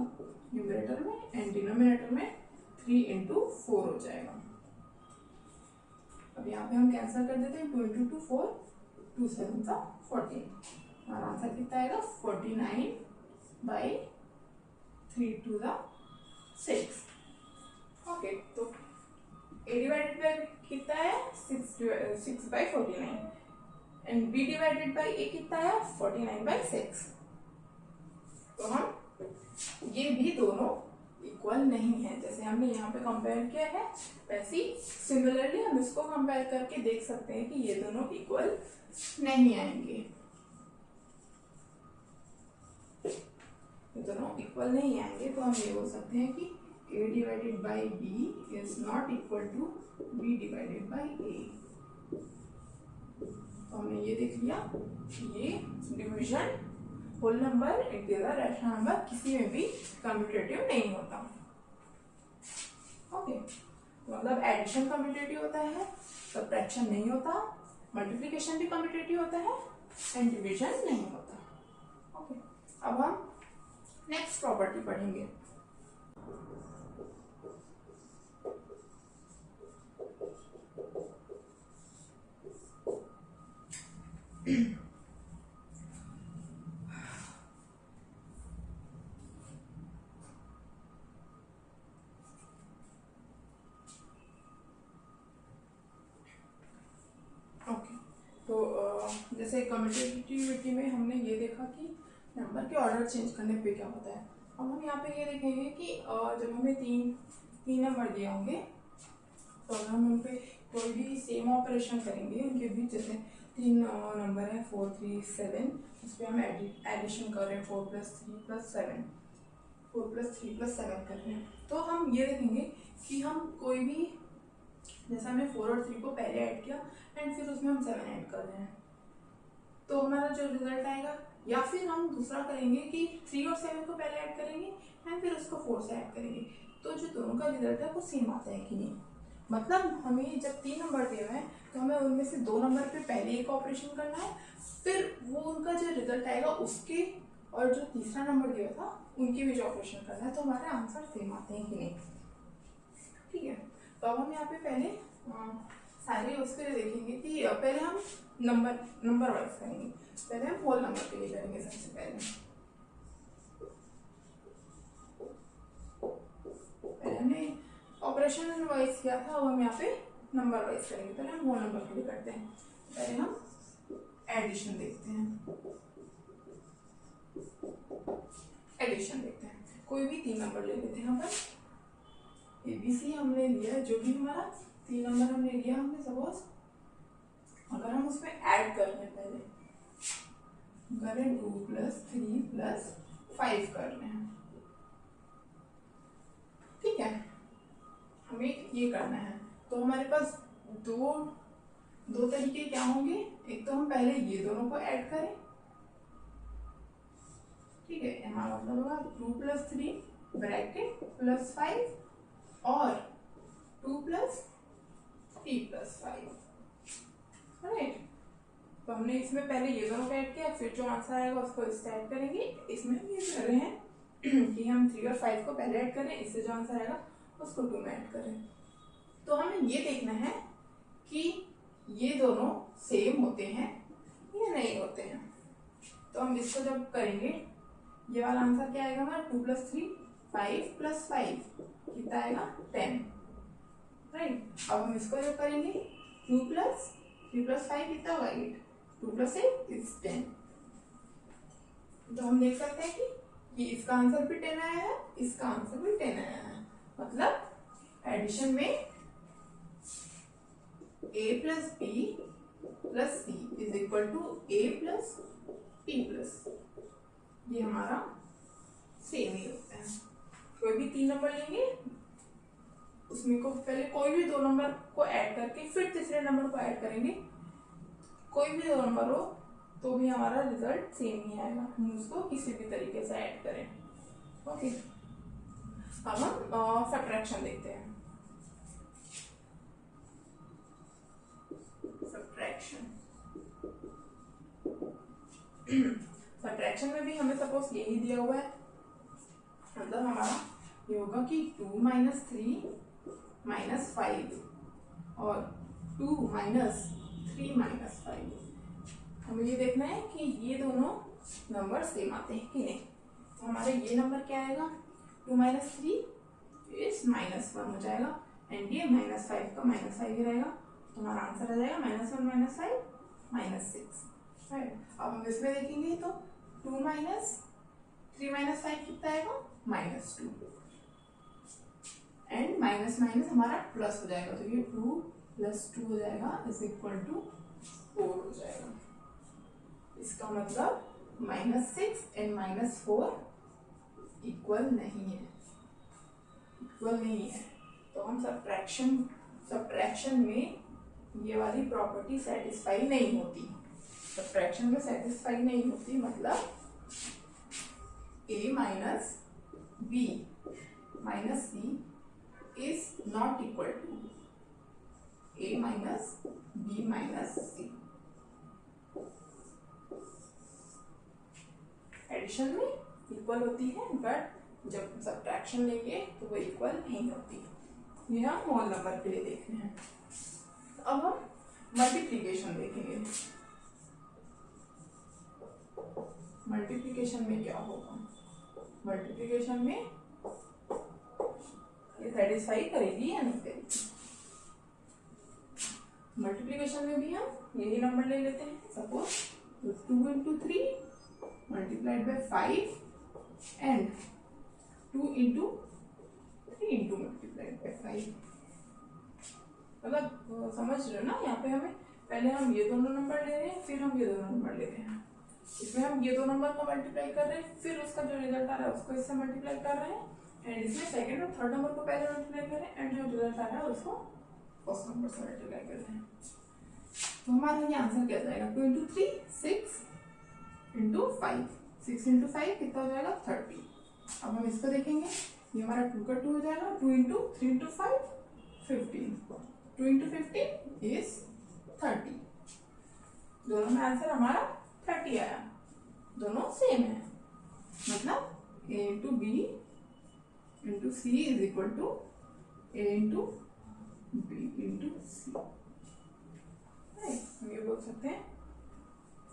न्यूमरेटर में एंड डिनोमिनेटर में 3 × 4 हो जाएगा। अब यहाँ पे हम कैंसिल कर देते हैं, 2 × 2 4, 2 7 14। हमारा आंसर कितना आएगा, 49/3 2 6। ओके, तो a डिवाइडेड बाय कितना है, 6/49 and b divided by a कितना है, 49/6। तो हम ये भी दोनों इक्वल नहीं है, जैसे हमने यहाँ पे कंपेयर किया है वैसे ही सिमिलरली हम इसको कंपेयर करके देख सकते हैं कि ये दोनों इक्वल नहीं आएंगे, ये दोनों इक्वल नहीं आएंगे। तो हम ये बोल सकते हैं कि a divided by b is not equal to b divided by a। तो हमने ये देख लिया, ये division whole number, integer, rational number किसी में भी कम्यूटेटिव नहीं होता। ओके, मतलब एडिशन कम्यूटेटिव होता है, सब्ट्रैक्शन नहीं होता, मल्टीप्लिकेशन भी कम्यूटेटिव होता है एंड डिवीजन नहीं होता। ओके, अब हम नेक्स्ट प्रॉपर्टी पढ़ेंगे। जैसे कम्यूटेटिविटी में हमने ये देखा कि नंबर के ऑर्डर चेंज करने पे क्या होता है। अब हम यहाँ पे ये देखेंगे कि जब हमें तीन नंबर दिए होंगे तो अगर हम उन पे कोई भी सेम ऑपरेशन करेंगे, उनके बीच जैसे 3 नंबर है 4 3 7, उस पर हम एडिशन कर रहे हैं 4 + 3 + 7, 4 + 3 + 7 कर रहे हैं, तो हम ये देखेंगे कि हम कोई भी, जैसे हमने 4 और 3 को पहले ऐड किया एंड फिर उसमें हम 7 ऐड कर रहे हैं, तो हमारा जो रिजल्ट आएगा, या फिर हम दूसरा करेंगे कि 3 और 7 को पहले ऐड करेंगे एंड फिर उसको 4 से ऐड करेंगे, तो जो दोनों का रिजल्ट है वो सेम आता है कि नहीं। मतलब हमें जब 3 नंबर दिए हुए हैं तो हमें उनमें से 2 नंबर पे पहले एक ऑपरेशन करना है, फिर वो उनका जो रिजल्ट आएगा उसके और जो तीसरा नंबर दिया था उनके भी जो ऑपरेशन करना है, तो हमारे आंसर सेम आते हैं कि नहीं। ठीक है, तो अब हम यहाँ पे पहले सारे उसके लिए देखेंगे कि पहले हम नंबर वाइज करेंगे। पहले हम होल नंबर के लिए करेंगे। सबसे पहले हमने ऑपरेशन वाइज किया था, अब हम यहाँ पे नंबर वाइज करेंगे। पहले हम होल नंबर के लिए करते हैं। पहले हम एडिशन देखते हैं। कोई भी 3 नंबर ले लेते हैं। यहाँ पर ABC हमने लिया है, जो भी हमारा 3 नंबर हमने लिया, हमने सपोज अगर हम उसमें ऐड कर लें, पहले करें 2 + 3 + 5 कर रहे हैं, ठीक है, हमें ये करना है। तो हमारे पास दो तरीके क्या होंगे, एक तो हम पहले ये दोनों को ऐड करें, ठीक है, हमारा मतलब होगा 2 + 3 ब्रैकेट +5 और 2 + 3 + 5, राइट। तो हमने इसमें पहले ये दोनों को ऐड किया, फिर जो आंसर आएगा उसको इससे ऐड करेंगे। इसमें हम ये कर रहे हैं कि हम 3 और 5 को पहले ऐड करें, इससे जो आंसर आएगा उसको 2 में ऐड करें। तो हमें ये देखना है कि ये दोनों सेम होते हैं या नहीं होते हैं। तो हम इसको जब करेंगे, ये वाला आंसर क्या आएगा हमारा 2 + 3 5 + 5 कितना आएगा 10, राइट। अब हम इसको जब करेंगे 2 + 3 + 5 कितना होगा 8, 2 + 8 is 10। तो हम देख सकते हैं कि ये इसका आंसर भी 10 आया है, इसका आंसर भी 10 आया है, मतलब एडिशन में a + b + c = a + b + ये हमारा सेम ही होता है। कोई भी 3 नंबर लेंगे, उसमें को पहले कोई भी 2 नंबर को ऐड करके फिर तीसरे नंबर को ऐड करेंगे, कोई भी 2 नंबर हो तो भी हमारा रिजल्ट सेम ही आएगा, हम उसको किसी भी तरीके से ऐड करें, ओके। अब हम सब्ट्रैक्शन देखते हैं। सब्ट्रैक्शन में भी हमें सपोज यही दिया हुआ है, मतलब हमारा ये होगा कि 2 - 3 - 5 और 2 - 3 - 5। हमें ये देखना है कि ये दोनों नंबर सेम आते हैं कि नहीं। तो हमारे ये नंबर क्या आएगा 2 - 3 इस -1 हो जाएगा, एंड ये -5 का -5 ही रहेगा, तो हमारा आंसर आ जाएगा -1 - 5 - 6, राइट। अब हम इसमें देखेंगे तो 2 - 3 - 5 कितना आएगा -2, एंड माइनस माइनस हमारा प्लस हो जाएगा, तो ये 2 + 2 हो जाएगा = 4 हो जाएगा। इसका मतलब -6 एंड -4 इक्वल नहीं है, तो हम सब्ट्रैक्शन में ये वाली प्रॉपर्टी सेटिस्फाई नहीं होती, सब्ट्रैक्शन में सेटिस्फाई नहीं होती, मतलब a - b - c is not equal to a - b - c। Addition में इक्वल होती है, बट जब सब्ट्रैक्शन लेंगे तो वो इक्वल नहीं होती। ये हम होल नंबर के लिए देख रहे हैं। अब हम मल्टीप्लिकेशन देखेंगे। मल्टीप्लिकेशन में क्या होगा, मल्टीप्लिकेशन में ये सेटिस्फाई करेगी या नहीं करेगी। मल्टीप्लिकेशन में भी हम यही नंबर ले लेते हैं, सपोज 2 × 3 × 5 एंड 2 × 3 × 5। मतलब समझ रहे हो ना, यहाँ पे हमें पहले हम ये दोनों नंबर ले रहे हैं, फिर हम ये दोनों नंबर ले रहे हैं। इसमें हम ये दो नंबर को मल्टीप्लाई कर रहे हैं, फिर उसका जो रिजल्ट आ रहा है उसको इससे मल्टीप्लाई कर रहे हैं, एंड इसमें सेकंड और थर्ड नंबर को पहले मल्टीप्लाई कर रहे हैं, एंड जो रिजल्ट आ रहा है उसको फर्स्ट नंबर से मल्टीप्लाई कर रहे हैं। तो हमारा ये आंसर क्या जाएगा 2 × 3 6 × 5, 6 × 5 कितना हो जाएगा 30। अब हम इसको देखेंगे, ये हमारा 2 का 2 हो जाएगा, 2 × 3 × 5 15, 2 × 15 is 30। दोनों में आंसर हमारा 30 आया, दोनों सेम है, मतलब a × b × c is equal to a × b × c। हम ये बोल सकते हैं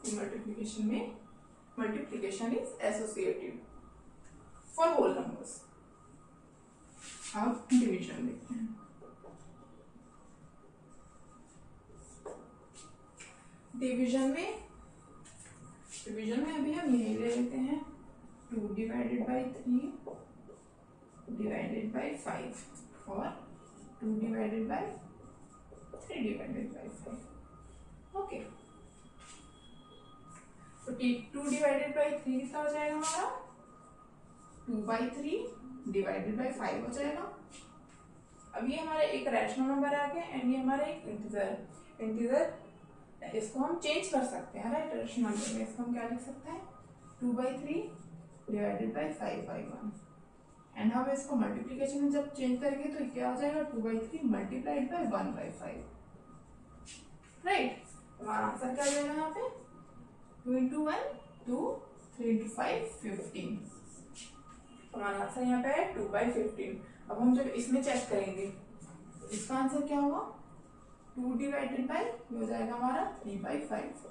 कि multiplication is associative for whole numbers. अब डिवीजन देखते हैं। डिवीजन में अभी हम यही ले लेते हैं 2 / 3 / 5 और 2 / 3 डिवाइडेड बाई 5। ओके, तो 2 डिवाइडेड बाई 3 कितना हो जाएगा हमारा 2/3 डिवाइडेड बाई 5 हो जाएगा। अब ये हमारा एक रैशनल नंबर आ गया एंड ये हमारा एक इंटीजर इसको हम चेंज कर सकते हैं, राइट। रैशनल नंबर में इसको हम क्या लिख सकते हैं 2/3 डिवाइडेड बाई 5/1 एंड हम इसको मल्टीप्लीकेशन में जब चेंज करेंगे तो क्या हो जाएगा 2/3 मल्टीप्लाइड बाई 1/5, राइट। हमारा आंसर क्या हो जाएगा यहाँ पे 2 × 1 2 3 × 5 15। हमारा आंसर यहाँ पे है 2/15। अब हम जब इसमें चेक करेंगे तो इसका आंसर क्या होगा 2 डिवाइडेड बाई हो जाएगा हमारा 3/5,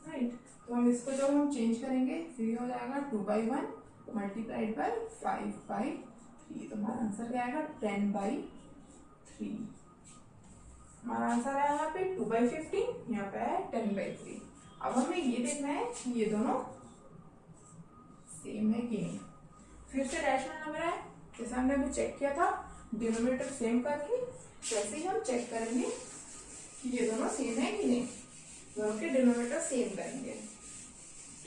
राइट। तो हम इसको जब हम चेंज करेंगे फिर हो जाएगा 2/1 मल्टीप्लाइड बाई 5/3, तो हमारा आंसर क्या आएगा 10/3। हमारा आंसर है यहाँ पे 2/15, यहाँ पे है 10/3। अब हमें ये देखना है कि ये दोनों सेम है कि नहीं। फिर से रैशनल नंबर है, जैसे हमने अभी चेक किया था डिनोमिनेटर सेम करके, वैसे ही हम चेक करेंगे कि ये दोनों सेम है कि नहीं। दोनों के डिनोमिनेटर सेम करेंगे,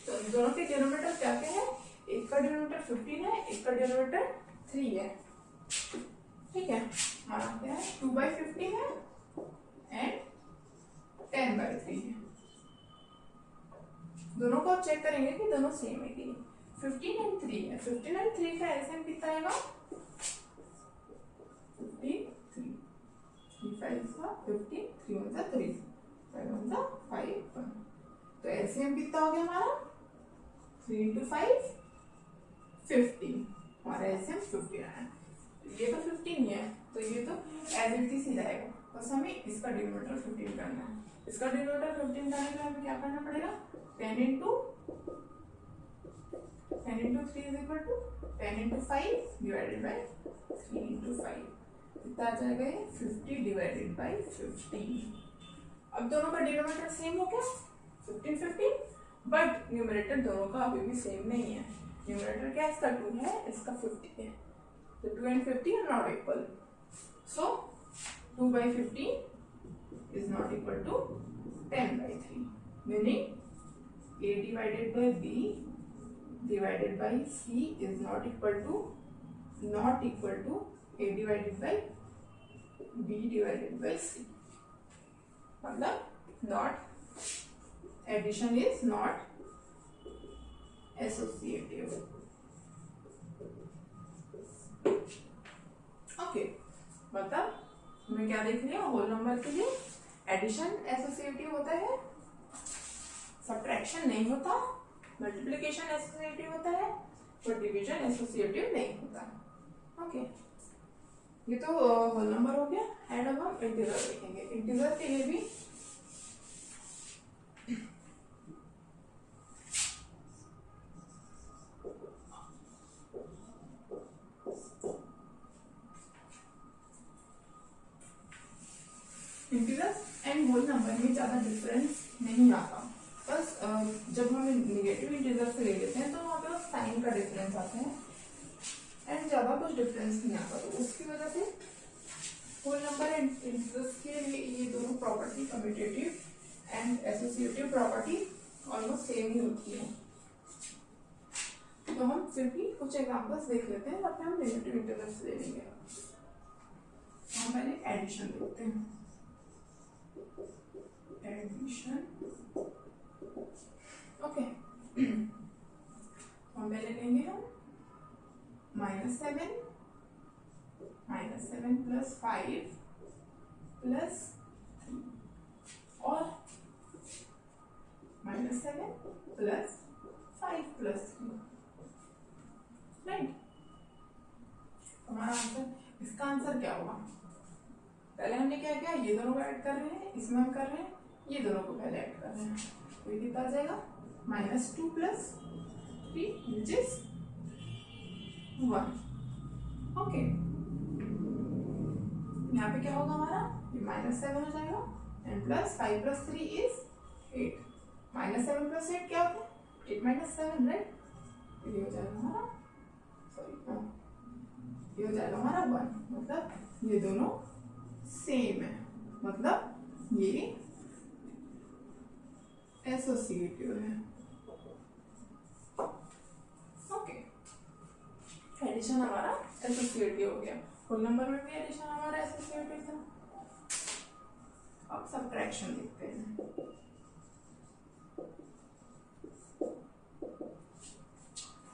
तो दोनों के डिनोमिनेटर क्या क्या है, एक का डिनोमिनेटर 15 है, एक का डिनोमिनेटर 3 है, ठीक है। हमारा क्या है 2/15 है एंड 10/3 है। दोनों को आप चेक करेंगे कि दोनों सेम है कि नहीं। 15 एंड 3 है, 15 एंड 3 का एलसीएम कितना आएगा 15 3 5 का 15 3 1 जा 3 5 1 जा 5 1, तो एलसीएम कितना हो गया हमारा 3 × 5 15, हमारा एलसीएम 15 है। ये तो 15 ही है तो ये तो एज इट इज ही जाएगा, बस हमें इसका डिनोमिनेटर 15 करना है। इसका डिनोमिनेटर 15 करने के लिए हमें क्या करना पड़ेगा 10 × 3 is equal to 10 × 5 divided by 3 × 5, कितना आ जाएगा ये 50 डिवाइडेड बाई 15। अब दोनों का डिनोमिनेटर सेम हो गया 15 15, बट न्यूमरेटर दोनों का अभी भी सेम नहीं है। न्यूमरेटर क्या इसका 2 है, इसका 50 है, तो 2 and 50 are not equal, so 2/15 is not equal to 10/3, meaning a divided by b divided by c is not equal to a divided by b divided by c, मतलब not addition is not associative। Okay, मतलब हमें क्या देख लिया whole number के लिए addition associative होता है, सब्ट्रैक्शन नहीं होता, मल्टीप्लिकेशन एसोसिएटिव होता है, और डिवीजन एसोसिएटिव नहीं होता। ओके, ये तो होल नंबर हो गया एंड अब हम इंटीजर देखेंगे। इंटीजर के लिए भी इंटीजर एंड होल नंबर में ज़्यादा डिफरेंस नहीं आता, बस जब हम निगेटिव इंटीजर से ले लेते हैं तो वहाँ पे साइन का डिफरेंस आता है एंड ज़्यादा कुछ डिफरेंस नहीं आता, तो उसकी वजह से होल नंबर एंड इंटीजर्स के लिए ये दोनों property commutative and associative property almost same ही होती है। तो हम फिर भी कुछ एग्जांपल्स देख लेते हैं, अपने हम नेगेटिव इंटीजर्स ले लेंगे। हम पहले एडिशन देखते हैं, एडिशन। ओके, हम पहले लेंगे हम -7 + 5 + 3 और -7 + 5 + 3, राइट। हमारा आंसर, इसका आंसर क्या होगा, पहले हमने क्या किया ये दोनों को ऐड कर रहे हैं, इसमें हम कर रहे हैं ये दोनों को पहले ऐड कर रहे हैं, तो ये कितना आ जाएगा -2 + 3 which is 1। ओके, यहाँ पे क्या होगा हमारा ये -7 हो जाएगा एंड +5 + 3 is 8। -7 + 8 क्या होता है 8 - 7, राइट। ये हो जाएगा हमारा, सॉरी ये हो जाएगा हमारा 1, मतलब ये दोनों सेम है, मतलब ये एसोसिएटिव है। ओके, एडिशन हमारा एसोसिएटिव हो गया। होल नंबर में भी एडिशन हमारा एसोसिएटिव था। अब सब्ट्रैक्शन देखते हैं।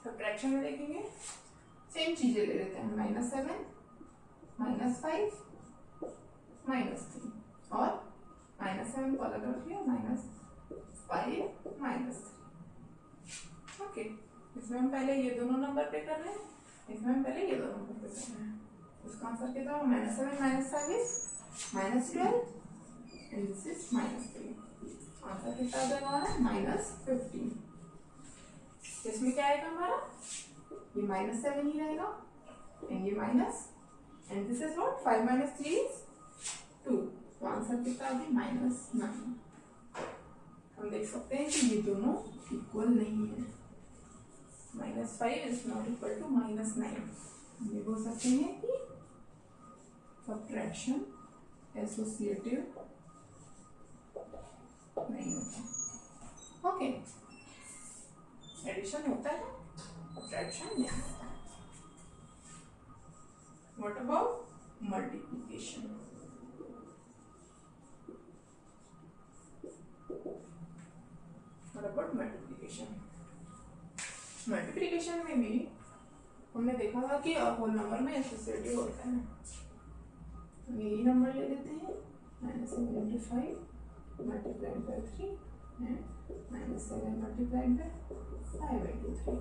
सब्ट्रैक्शन में देखेंगे सेम चीजें ले लेते हैं, -7 -5 -3 और -7 को अलग रखिए, -5 -3। ओके, इसमें हम पहले ये दोनों नंबर पे कर रहे हैं, इसमें हम पहले ये दोनों नंबर पे कर रहे हैं। उसका आंसर कितना होगा? -7 -5 is -12 and this is -3। Answer कितना आ जाएगा हमारा? -15। इसमें क्या आएगा हमारा? ये -7 ही रहेगा एंड ये minus and this is what? 5 - 3 is 2। तो आंसर कितना आ गया? -9। हम देख सकते हैं कि ये दोनों इक्वल नहीं है। -5 is not equal to -9। ये बोल सकते हैं कि सब्ट्रैक्शन एसोसिएटिव नहीं होता। ओके, एडिशन होता है, सब्ट्रैक्शन नहीं होता। What about multiplication? What about multiplication? Multiplication में भी हमने देखा था कि होल नंबर में एसोसिएटिव होता है। हम यही नंबर ले लेते हैं, -7 × 5 multiplied by 3 and -7 multiplied by 5 × 3।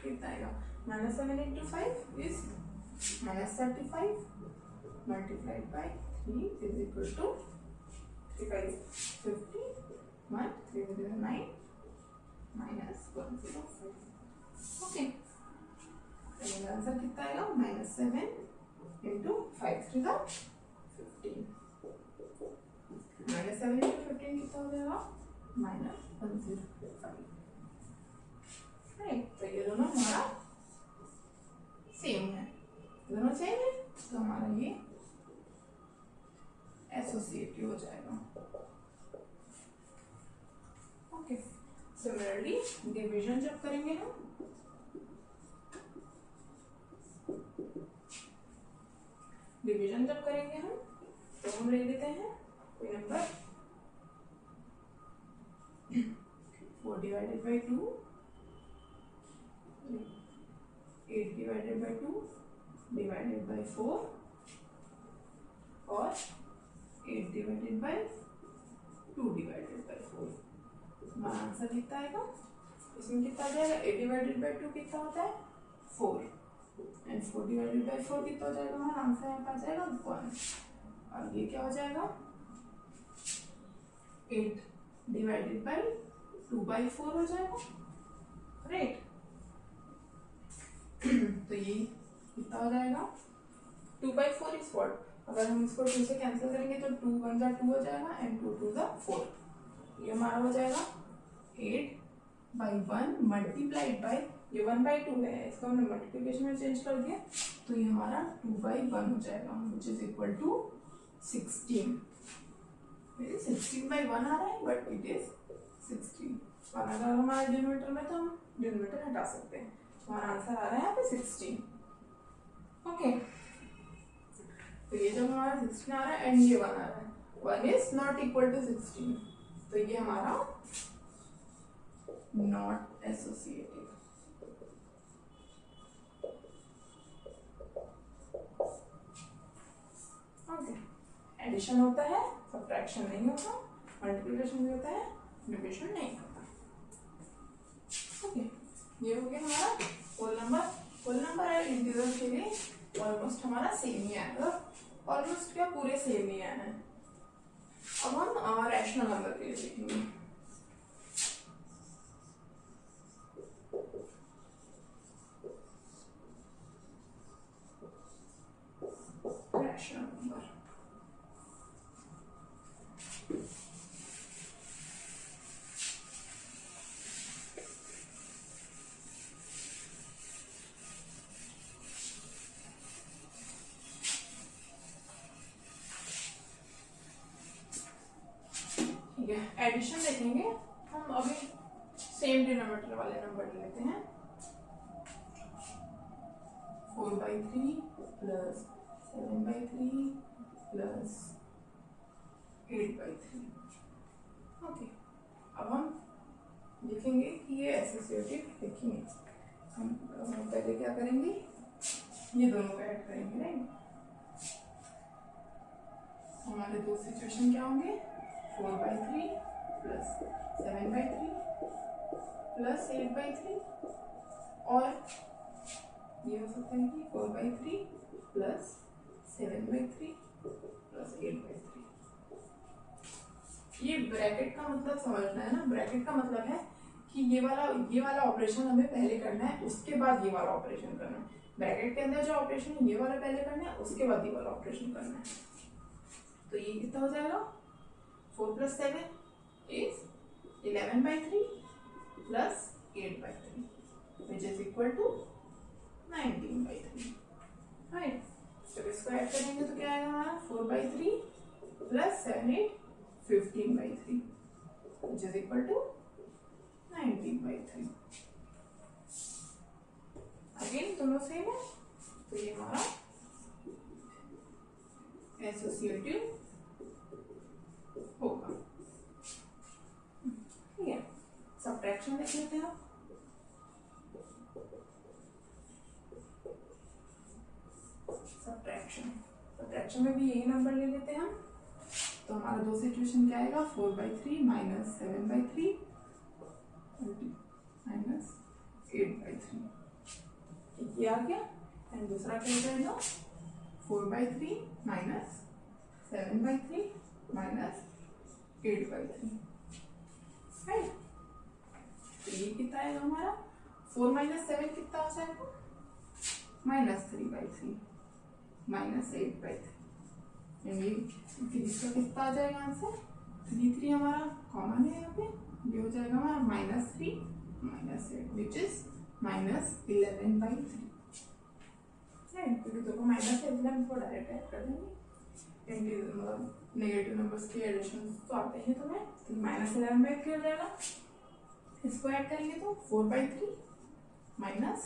कितना आएगा? -7 × 5 is -35 multiplied by 3 is equal to 50 1 3 0 9 -105। Okay, answer कितना आएगा? -7 × 5 3 का 15। -7 × 15 कितना हो जाएगा? -105। राइट, तो ये दोनों हमारा सेम है, दोनों सेम है, तो हमारा ये एसोसिएटिव हो जाएगा। ओके, सिमिलरली डिवीजन जब करेंगे हम, डिवीजन जब करेंगे हम, तो हम ले लेते हैं कोई number 4 divided by 2, 8 divided by 2 divided by 4 और 8 divided by 2 divided by 4। हमारा आंसर कितना आएगा? इसमें कितना आ जाएगा? 8 divided by 2 कितना होता है? 4 एंड 4 divided by 4 कितना हो जाएगा? हमारा आंसर यहाँ पे आ जाएगा 1। और ये क्या हो जाएगा? 8 divided by 2/4 हो जाएगा, राइट। तो ये कितना हो जाएगा? 2/4 इज व्हाट? अगर हम इसको 2 से कैंसिल करेंगे तो 2 1 जा 2 हो जाएगा एंड 2 2 जा 4। ये हमारा हो जाएगा 8/1 मल्टीप्लाइड बाय, ये 1/2 है, इसको हमने मल्टीप्लिकेशन में चेंज कर दिया, तो ये हमारा 2/1 हो जाएगा, विच इज इक्वल टू 16। 16/1 आ रहा है बट इट इज 16। और अगर हमारा डिनोमिनेटर में, तो हम डिनोमिनेटर हटा सकते हैं, हमारा आंसर आ रहा है यहाँ पे 16। ओके, तो ये जो हमारा 16 आ रहा है एंड ये 1 आ रहा है, 1 इज नॉट इक्वल टू 16, तो ये हमारा नॉट एसोसिएटिव। ओके, एडिशन होता है, सब्ट्रैक्शन नहीं होता, मल्टीप्लिकेशन भी होता है, डिवीजन नहीं होता। ओके, ये हो गया हमारा होल नंबर। होल नंबर है इंटीजर के लिए ऑलमोस्ट हमारा सेम ही आएगा, ऑलमोस्ट क्या पूरे सेम ही आए हैं। अब हम रैशनल नंबर के लिए देखेंगे। रैशनल नंबर, ठीक है, एडिशन देखेंगे हम अभी सेम डिनोमिनेटर वाले नंबर लेते हैं। 4/3 प्लस 7/3 प्लस 8/3। ओके, अब हम देखेंगे कि ये एसोसिएटिव है कि नहीं। हम पहले क्या करेंगे, ये दोनों को ऐड करेंगे, राइट। हमारे दो सिचुएशन क्या होंगे, 4/3 प्लस 7/3 प्लस 8/3, और ये हो सकता है कि 4/3 प्लस 7/3 प्लस 8/3। ये ब्रैकेट का मतलब समझना है ना। ब्रैकेट का मतलब है कि ये वाला ऑपरेशन हमें पहले करना है, उसके बाद ये वाला ऑपरेशन करना है। ब्रैकेट के अंदर जो ऑपरेशन है ये वाला पहले करना है, उसके बाद ये वाला ऑपरेशन करना है। तो ये कितना हो जाएगा, 4 + 7 इज 11/3 plus 8/3 which is equal to 19/3, right. जब इसको ऐड करेंगे तो क्या आएगा हमारा, 4/3 plus 7 8 15/3 which is equal to 19/3। Again दोनों सेम है, तो ये हमारा एसोसिएटिव होगा। ठीक है, सब्ट्रैक्शन देख लेते हैं। सब्ट्रैक्शन में भी यही नंबर ले लेते हैं हम। तो हमारा दो सिचुएशन क्या आएगा, 4/3 माइनस 7/3 माइनस 8/3, ये आ गया। एंड दूसरा क्या हो जाएगा, 4/3 माइनस 7/3 माइनस 8/3, राइट। तो ये कितना आएगा हमारा, 4 - 7 कितना हो जाएगा, -3/3 माइनस 8/3। ये फिर इसका कितना आ जाएगा आंसर, 3 हमारा कॉमन है यहाँ पे, ये हो जाएगा हमारा -3 - 8 विच इज -11/3, राइट। क्योंकि दोनों माइनस है इसलिए हम इसको डायरेक्ट ऐड कर देंगे। मतलब नेगेटिव नंबर्स के एडिशन तो आते हैं तुम्हें, तो -11/3 हो जाएगा। इसको ऐड करेंगे तो 4/3 माइनस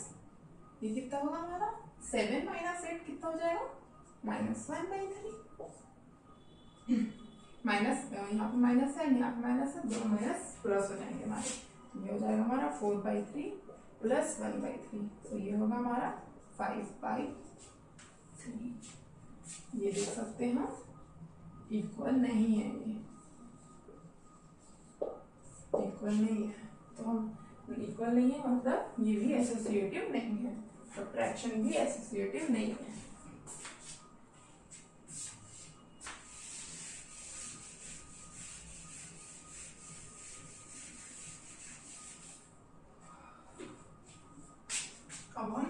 ये कितना होगा हमारा, 7 - 8 कितना हो जाएगा, -1/3। माइनस यहाँ पे माइनस है, यहाँ पे माइनस है, दोनों माइनस प्लस हो जाएंगे हमारे। ये हो जाएगा हमारा 4/3 प्लस 1/3, तो ये होगा हमारा 5/3। ये देख सकते हैं इक्वल नहीं है, ये इक्वल नहीं है, तो हम इक्वल नहीं है मतलब ये भी एसोसिएटिव नहीं है, सब्ट्रैक्शन भी एसोसिएटिव नहीं है। अब हम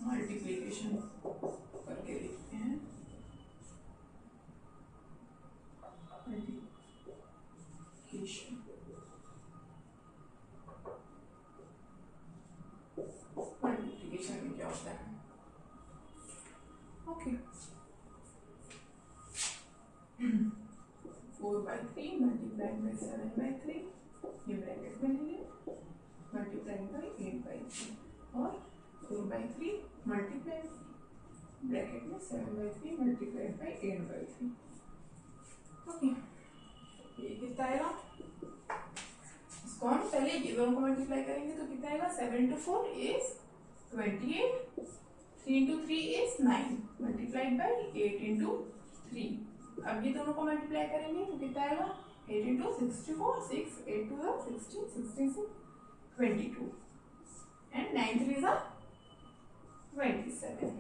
मल्टीप्लिकेशन करके देखते हैं। मल्टीप्लिकेशन में क्या होता है, ओके। 4/3 मल्टीप्लाइड बाई 7/3, ये ब्रैकेट में लेंगे, मल्टीप्लाइड बाई 8/3, और 4/3 मल्टीप्लाइड ब्रैकेट में 7/3 मल्टीप्लाइड बाई 8/3, ओके। ये कितना आएगा, इसको हम पहले ये दोनों को मल्टीप्लाई करेंगे तो कितना आएगा, 7 × 4 इज 28, 3 × 3 इज 9 मल्टीप्लाइड बाई 8 × 3। अब ये दोनों को मल्टीप्लाई करेंगे तो कितना आएगा, 8 × 64, 6 8 2 16, 66 22, एंड 9 3 27।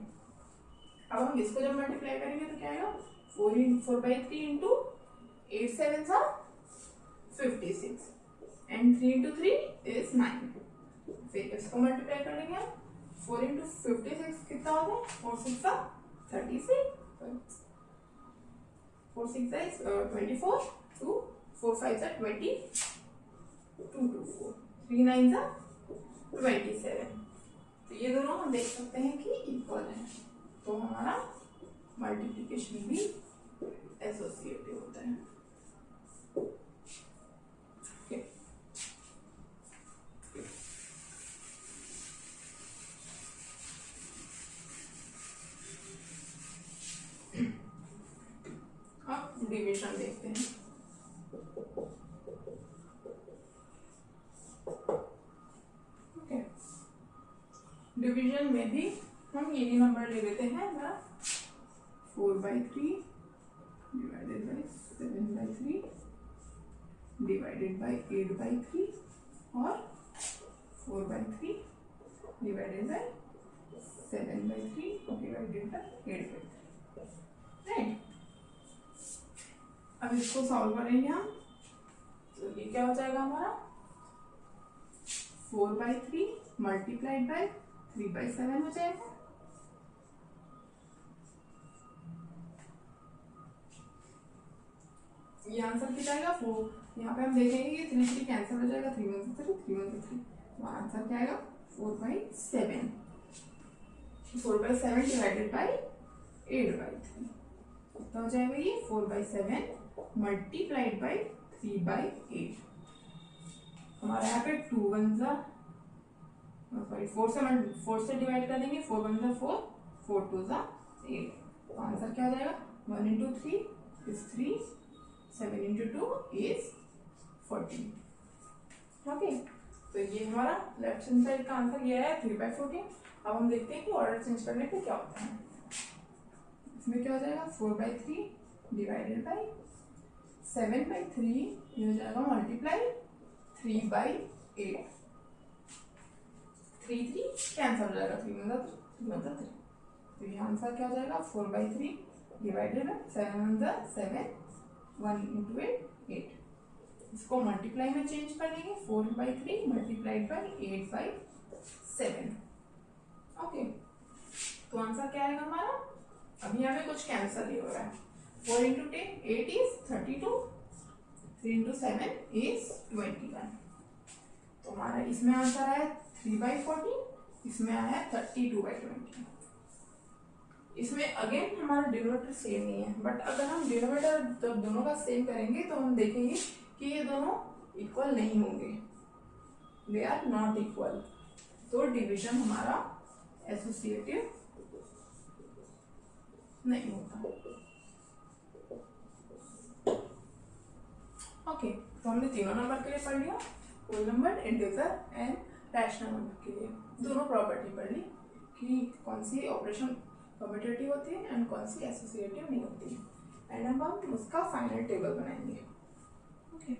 अब हम इसको जब मल्टीप्लाई करेंगे तो क्या आएगा, 4/3 × 8 7 56, एंड 3 × 3 इज 9। फिर इसको मल्टीप्लाई कर लेंगे, 4 × 56 कितना होगा, 4 6 36, 4 6 24, 2 4 5 20, 2 2 4 3 9 27। तो ये दोनों हम देख सकते हैं कि इक्वल है, तो हमारा मल्टीप्लिकेशन भी एसोसिएटिव होता है। Okay. अब डिवीजन देखते हैं। ओके, डिवीजन में भी हम यही नंबर ले लेते हैं ना, 4/3 डिवाइडेड बाई 7/3 डिवाइडेड बाई 8/3 और 4/3 divided by 7/3 divided by 8/3। Right, अब इसको सॉल्व करेंगे हम, तो ये क्या हो जाएगा हमारा 4/3 मल्टीप्लाइड बाई 3/7 हो जाएगा। ये आंसर कितना आएगा 4। यहाँ पे हम देखेंगे कि 3 3 कैंसिल हो जाएगा, 3 1 3 3 1 3, तो आंसर क्या आएगा 4/7। 4/7 डिवाइडेड बाई 8/3 कितना हो जाएगा ये 4/7 मल्टीप्लाइड बाई 3/8। हमारा यहाँ पे 2 1 सॉरी 4 से डिवाइड कर देंगे, 4 1 4 4 2 8, तो आंसर क्या हो जाएगा 1 into 3 is 3, 7 into 2 is 14। Okay, तो ये हमारा लेफ्ट हैंड साइड का आंसर ये है 3/14। अब हम देखते हैं कि ऑर्डर चेंज करने पे क्या होता है। इसमें क्या हो जाएगा 4/3 डिवाइडेड बाई 7/3, ये हो जाएगा मल्टीप्लाई 3/8। 3 3 कैंसिल हो जाएगा, 3 मतलब 3, तो ये आंसर क्या हो जाएगा 4/3 डिवाइडेड बाई 7 7 1 into 8। इसको मल्टीप्लाई में चेंज कर देंगे, 4/3 मल्टीप्लाइड बाई 8/7। ओके, तो आंसर क्या आएगा हमारा, अभी यहाँ पे कुछ कैंसिल ही हो रहा है, 4 into 10 8 is 32, 3 into 7 is 21, तो हमारा इसमें आंसर आया 3/14, इसमें आया 32/20। इसमें अगेन हमारा डिनोमिनेटर सेम नहीं है, बट अगर हम डिनोमिनेटर दोनों का सेम करेंगे तो हम देखेंगे कि ये दोनों इक्वल नहीं होंगे, दे आर नॉट इक्वल, तो डिवीजन हमारा एसोसिएटिव नहीं होता। ओके, तो हमने तीनों नंबर के लिए पढ़ लिया, whole number, integer and rational number के लिए दोनों प्रॉपर्टी पढ़ ली कि कौन सी ऑपरेशन कम्यूटेटिव होती है एंड कौन सी एसोसिएटिव नहीं होती है, एंड अब हम उसका फाइनल टेबल बनाएंगे। ओके,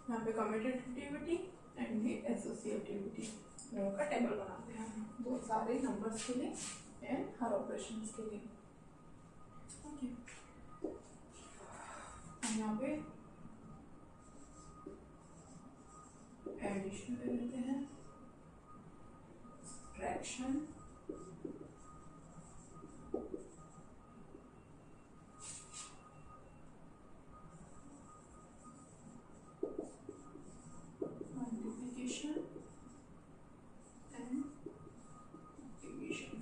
यहाँ पे कम्यूटेटिविटी एंड एसोसिएटिविटी दोनों का टेबल बनाते हैं, वो सारे नंबर्स के लिए एंड हर ऑपरेशंस के लिए। ओके, यहाँ पे एडिशन ले लेते हैं, सब्ट्रैक्शन, मल्टीप्लिकेशन एंड डिवीजन।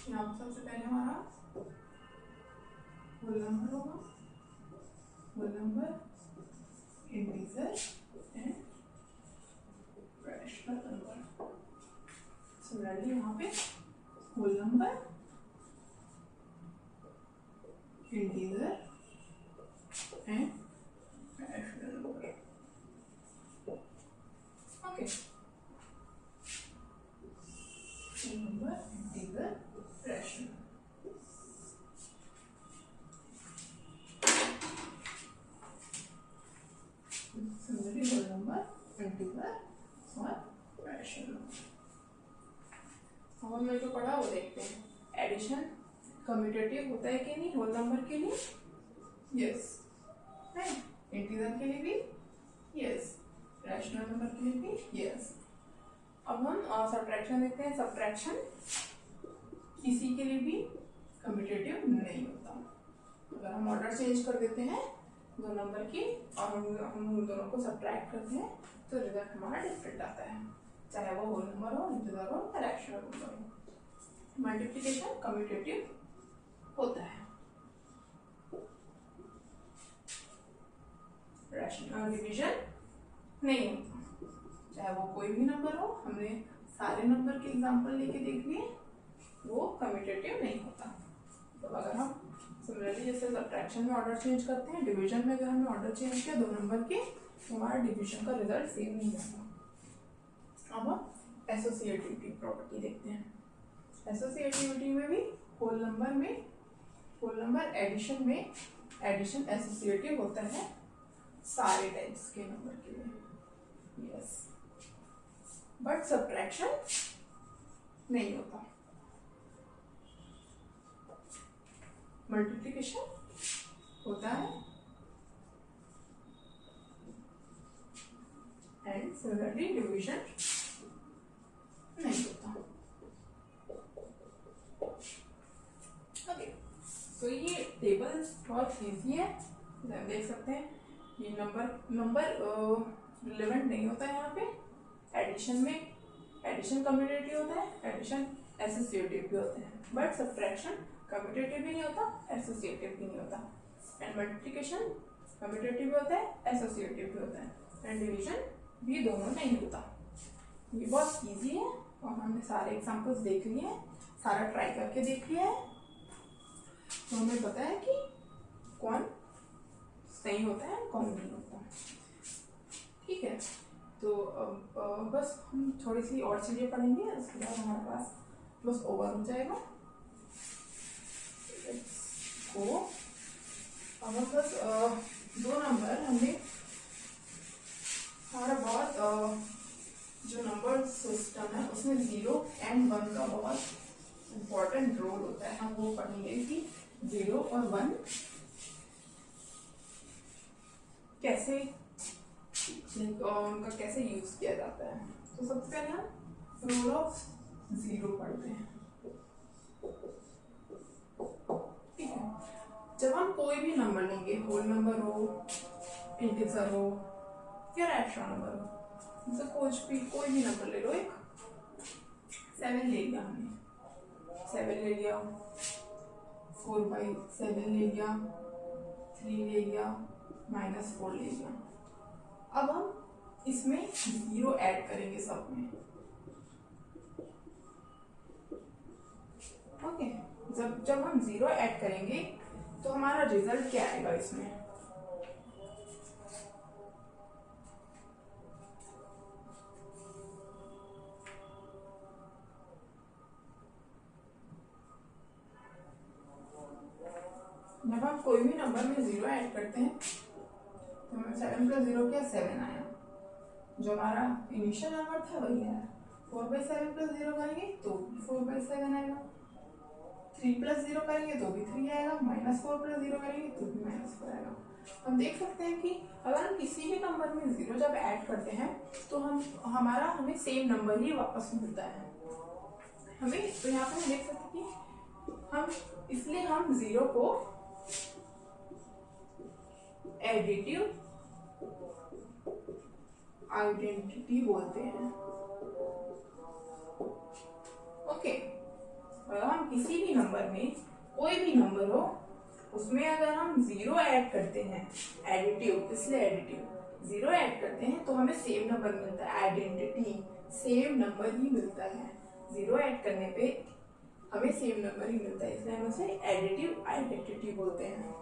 यहाँ पर सबसे पहले हमारा होल नंबर होगा, whole number, integer and rational number. Similarly यहाँ पे whole number, integer and rational number. Okay, whole number, integer, rational. Similarly whole number, integer और रैशनल। अब हमने जो पढ़ा वो देखते हैं, एडिशन कम्यूटेटिव होता है कि नहीं होल नंबर के लिए, यस, राइट, इंटीजर के लिए भी यस, रैशनल नंबर के लिए भी यस। अब हम सब्ट्रैक्शन देखते हैं। सब्ट्रैक्शन किसी के लिए भी कम्यूटेटिव नहीं होता। अगर हम ऑर्डर चेंज कर देते हैं दो नंबर की और हम उन दोनों को सब्ट्रैक्ट करते हैं तो रिजल्ट हमारा डिफरेंट आता है, चाहे वो होल नंबर हो, इंटीजर हो या रैशनल नंबर हो। मल्टीप्लिकेशन कम्यूटेटिव होता है, रैशनल डिवीजन नहीं होता। चाहे वो कोई भी नंबर हो, हमने सारे नंबर के एग्जांपल लेके देख लिए, वो कम्यूटेटिव नहीं होता। तो अगर हम सिमिलरली जैसे सब्ट्रैक्शन में ऑर्डर चेंज करते हैं, डिवीजन में अगर हमने ऑर्डर चेंज किया दो नंबर के तो हमारा डिवीजन का रिजल्ट सेम नहीं होगा। अब हम एसोसिएटिविटी प्रॉपर्टी देखते हैं। एसोसिएटिविटी में भी होल नंबर एडिशन में एडिशन एसोसिएटिव होता है सारे टाइप्स के नंबर के लिए यस, बट सब्ट्रैक्शन नहीं होता। मल्टीप्लिकेशन होता है एंड सिमिलरली डिवीजन नहीं होता। ओके, तो ये टेबल बहुत इजी है, देख सकते हैं। ये नंबर रिलेवेंट नहीं होता है यहाँ पे। एडिशन में एडिशन कम्यूटेटिव होता है, एडिशन एसोसिएटिव भी होते हैं, बट सब्ट्रैक्शन कम्यूटेटिव भी नहीं होता, एसोसिएटिव भी नहीं होता। एंड मल्टीप्लिकेशन कम्यूटेटिव भी होता है, एसोसिएटिव भी होता है, एंड डिवीजन भी दोनों नहीं होता। ये बहुत इजी है और हमने सारे एग्जांपल्स देख लिए हैं, सारा ट्राई करके देख लिया है, तो हमें पता है कि कौन सही होता है कौन नहीं होता। ठीक है, तो बस हम थोड़ी सी और चीज़ें पढ़ेंगे, उसके बाद हमारे पास बस ओवर हो जाएगा। तो अब बस दो नंबर हमने हमारा बहुत जो नंबर सिस्टम है उसमें 0 एंड 1 का बहुत इम्पोर्टेंट रोल होता है। हम वो पढ़ेंगे कि 0 और 1 कैसे उनका कैसे यूज किया जाता है। तो सबसे पहले हम रोल ऑफ 0 पढ़ते हैं। ठीक है, जब हम कोई भी नंबर लेंगे, होल नंबर हो, इंटीजर हो या रैशनल नंबर हो, जैसे कोई भी नंबर ले लो, एक 7 ले लिया हमने, 7 ले लिया, 4/7 ले लिया, 3 ले लिया, -4 ले लिया। अब हम इसमें 0 ऐड करेंगे सब में। ओके, जब हम 0 ऐड करेंगे तो हमारा रिजल्ट क्या आएगा इसमें? जब हम कोई भी नंबर में 0 ऐड करते हैं तो हमें 7 + 0 क्या 7 आया, जो हमारा इनिशियल नंबर था वही आया। 4/7 + 0 करेंगे तो 4/7 आएगा, 3 + 0 करेंगे तो भी 3 आएगा, -4 + 0 करेंगे तो भी -4 आएगा। हम देख सकते हैं कि अगर हम किसी भी नंबर में 0 जब ऐड करते हैं तो हमें सेम नंबर ही वापस मिलता है हमें। तो यहाँ पे हम देख सकते हैं कि इसलिए हम 0 को एडिटिव आइडेंटिटी बोलते हैं। ओके, अगर हम किसी भी नंबर में, कोई भी नंबर हो, उसमें अगर हम 0 ऐड करते हैं, एडिटिव, इसलिए एडिटिव 0 ऐड करते हैं तो हमें सेम नंबर मिलता है, आइडेंटिटी सेम नंबर ही मिलता है। 0 ऐड करने पे हमें सेम नंबर ही मिलता है, इसलिए हम उसे एडिटिव आइडेंटिटी बोलते हैं।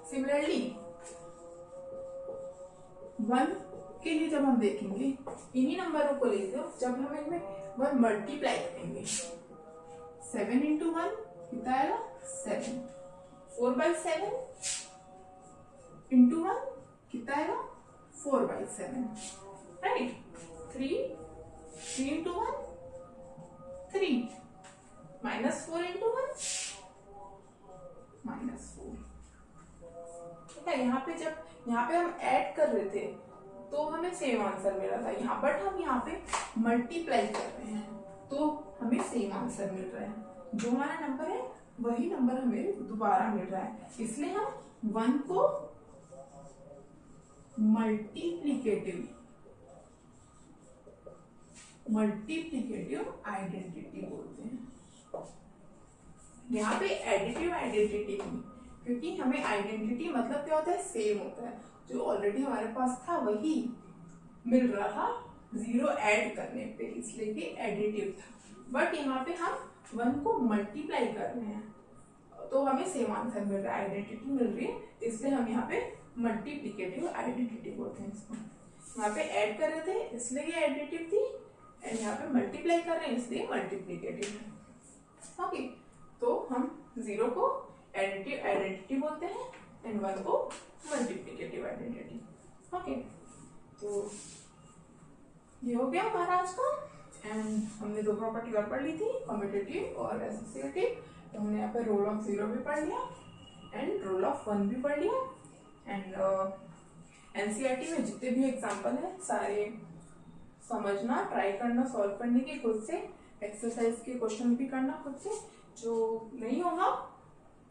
सिमिलरली 1 के लिए जब हम देखेंगे, इन्हीं नंबरों को ले लो, जब हम इनमें 1 मल्टीप्लाई करेंगे, 7 × 1 कितना आएगा 7, 4/7 × 1 कितना आएगा 4/7, राइट। 3 × 1 3, -4 × 1 -4। ठीक है, यहाँ पे हम ऐड कर रहे थे तो हमें सेम आंसर मिला था यहाँ, बट हम यहाँ पे मल्टीप्लाई कर रहे हैं तो हमें सेम आंसर मिल रहा है। जो हमारा नंबर है वही नंबर हमें दोबारा मिल रहा है, इसलिए हम 1 को मल्टीप्लीकेटिव आइडेंटिटी बोलते हैं। यहाँ पे एडिटिव आइडेंटिटी नहीं, क्योंकि हमें आइडेंटिटी मतलब क्या होता है, सेम होता है, जो ऑलरेडी हमारे पास था वही मिल रहा था 0 ऐड करने पे, इसलिए कि एडिटिव था। बट यहाँ पे हम 1 को मल्टीप्लाई कर रहे हैं तो हमें सेम आंसर मिल रहा है, आइडेंटिटी मिल रही है, इसलिए हम यहाँ पे मल्टीप्लिकेटिव आइडेंटिटी बोलते हैं इसको। यहाँ पे ऐड कर रहे थे इसलिए ये एडिटिव थी, एंड यहाँ पे मल्टीप्लाई कर रहे हैं इसलिए मल्टीप्लिकेटिव है। ओके, तो हम 0 को एडिटिव आइडेंटिटी बोलते हैं एंड 1 को मल्टीप्लिकेटिव आइडेंटिटी। ओके, तो ये हो गया हमारा आज का। एंड हमने 2 प्रॉपर्टी और पढ़ ली थी, कम्यूटेटिव और एसोसिएटिव। तो हमने यहाँ पे रोल ऑफ 0 भी पढ़ लिया एंड रोल ऑफ 1 भी पढ़ लिया। एंड एनसीईआरटी में जितने भी एग्जाम्पल हैं सारे समझना, ट्राई करना, सॉल्व करने की खुद से, एक्सरसाइज के क्वेश्चन भी करना खुद से। जो नहीं होगा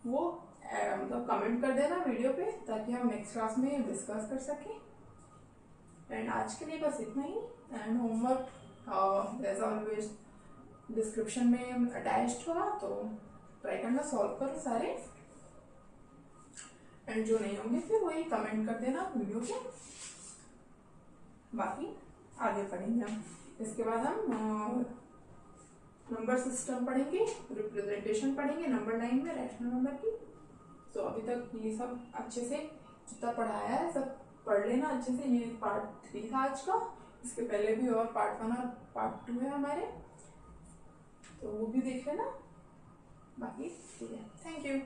वो मतलब कमेंट कर देना वीडियो पे, ताकि हम नेक्स्ट क्लास में डिस्कस कर सकें। एंड आज के लिए बस इतना ही। And homework as always description में अटैच्ड होगा, तो ट्राई करना, सॉल्व करो सारे। एंड जो नहीं होंगे फिर वही कमेंट कर देना वीडियो पे। बाकी आगे पढ़ेंगे हम। इसके बाद हम नंबर सिस्टम पढ़ेंगे, रिप्रेजेंटेशन पढ़ेंगे नंबर लाइन में रैशनल नंबर की। तो अभी तक ये सब अच्छे से जितना पढ़ाया है सब पढ़ लेना अच्छे से। ये पार्ट 3 था आज का, इसके पहले भी और पार्ट 1 और पार्ट 2 है हमारे, तो वो भी देख लेना। बाकी ठीक है, थैंक यू।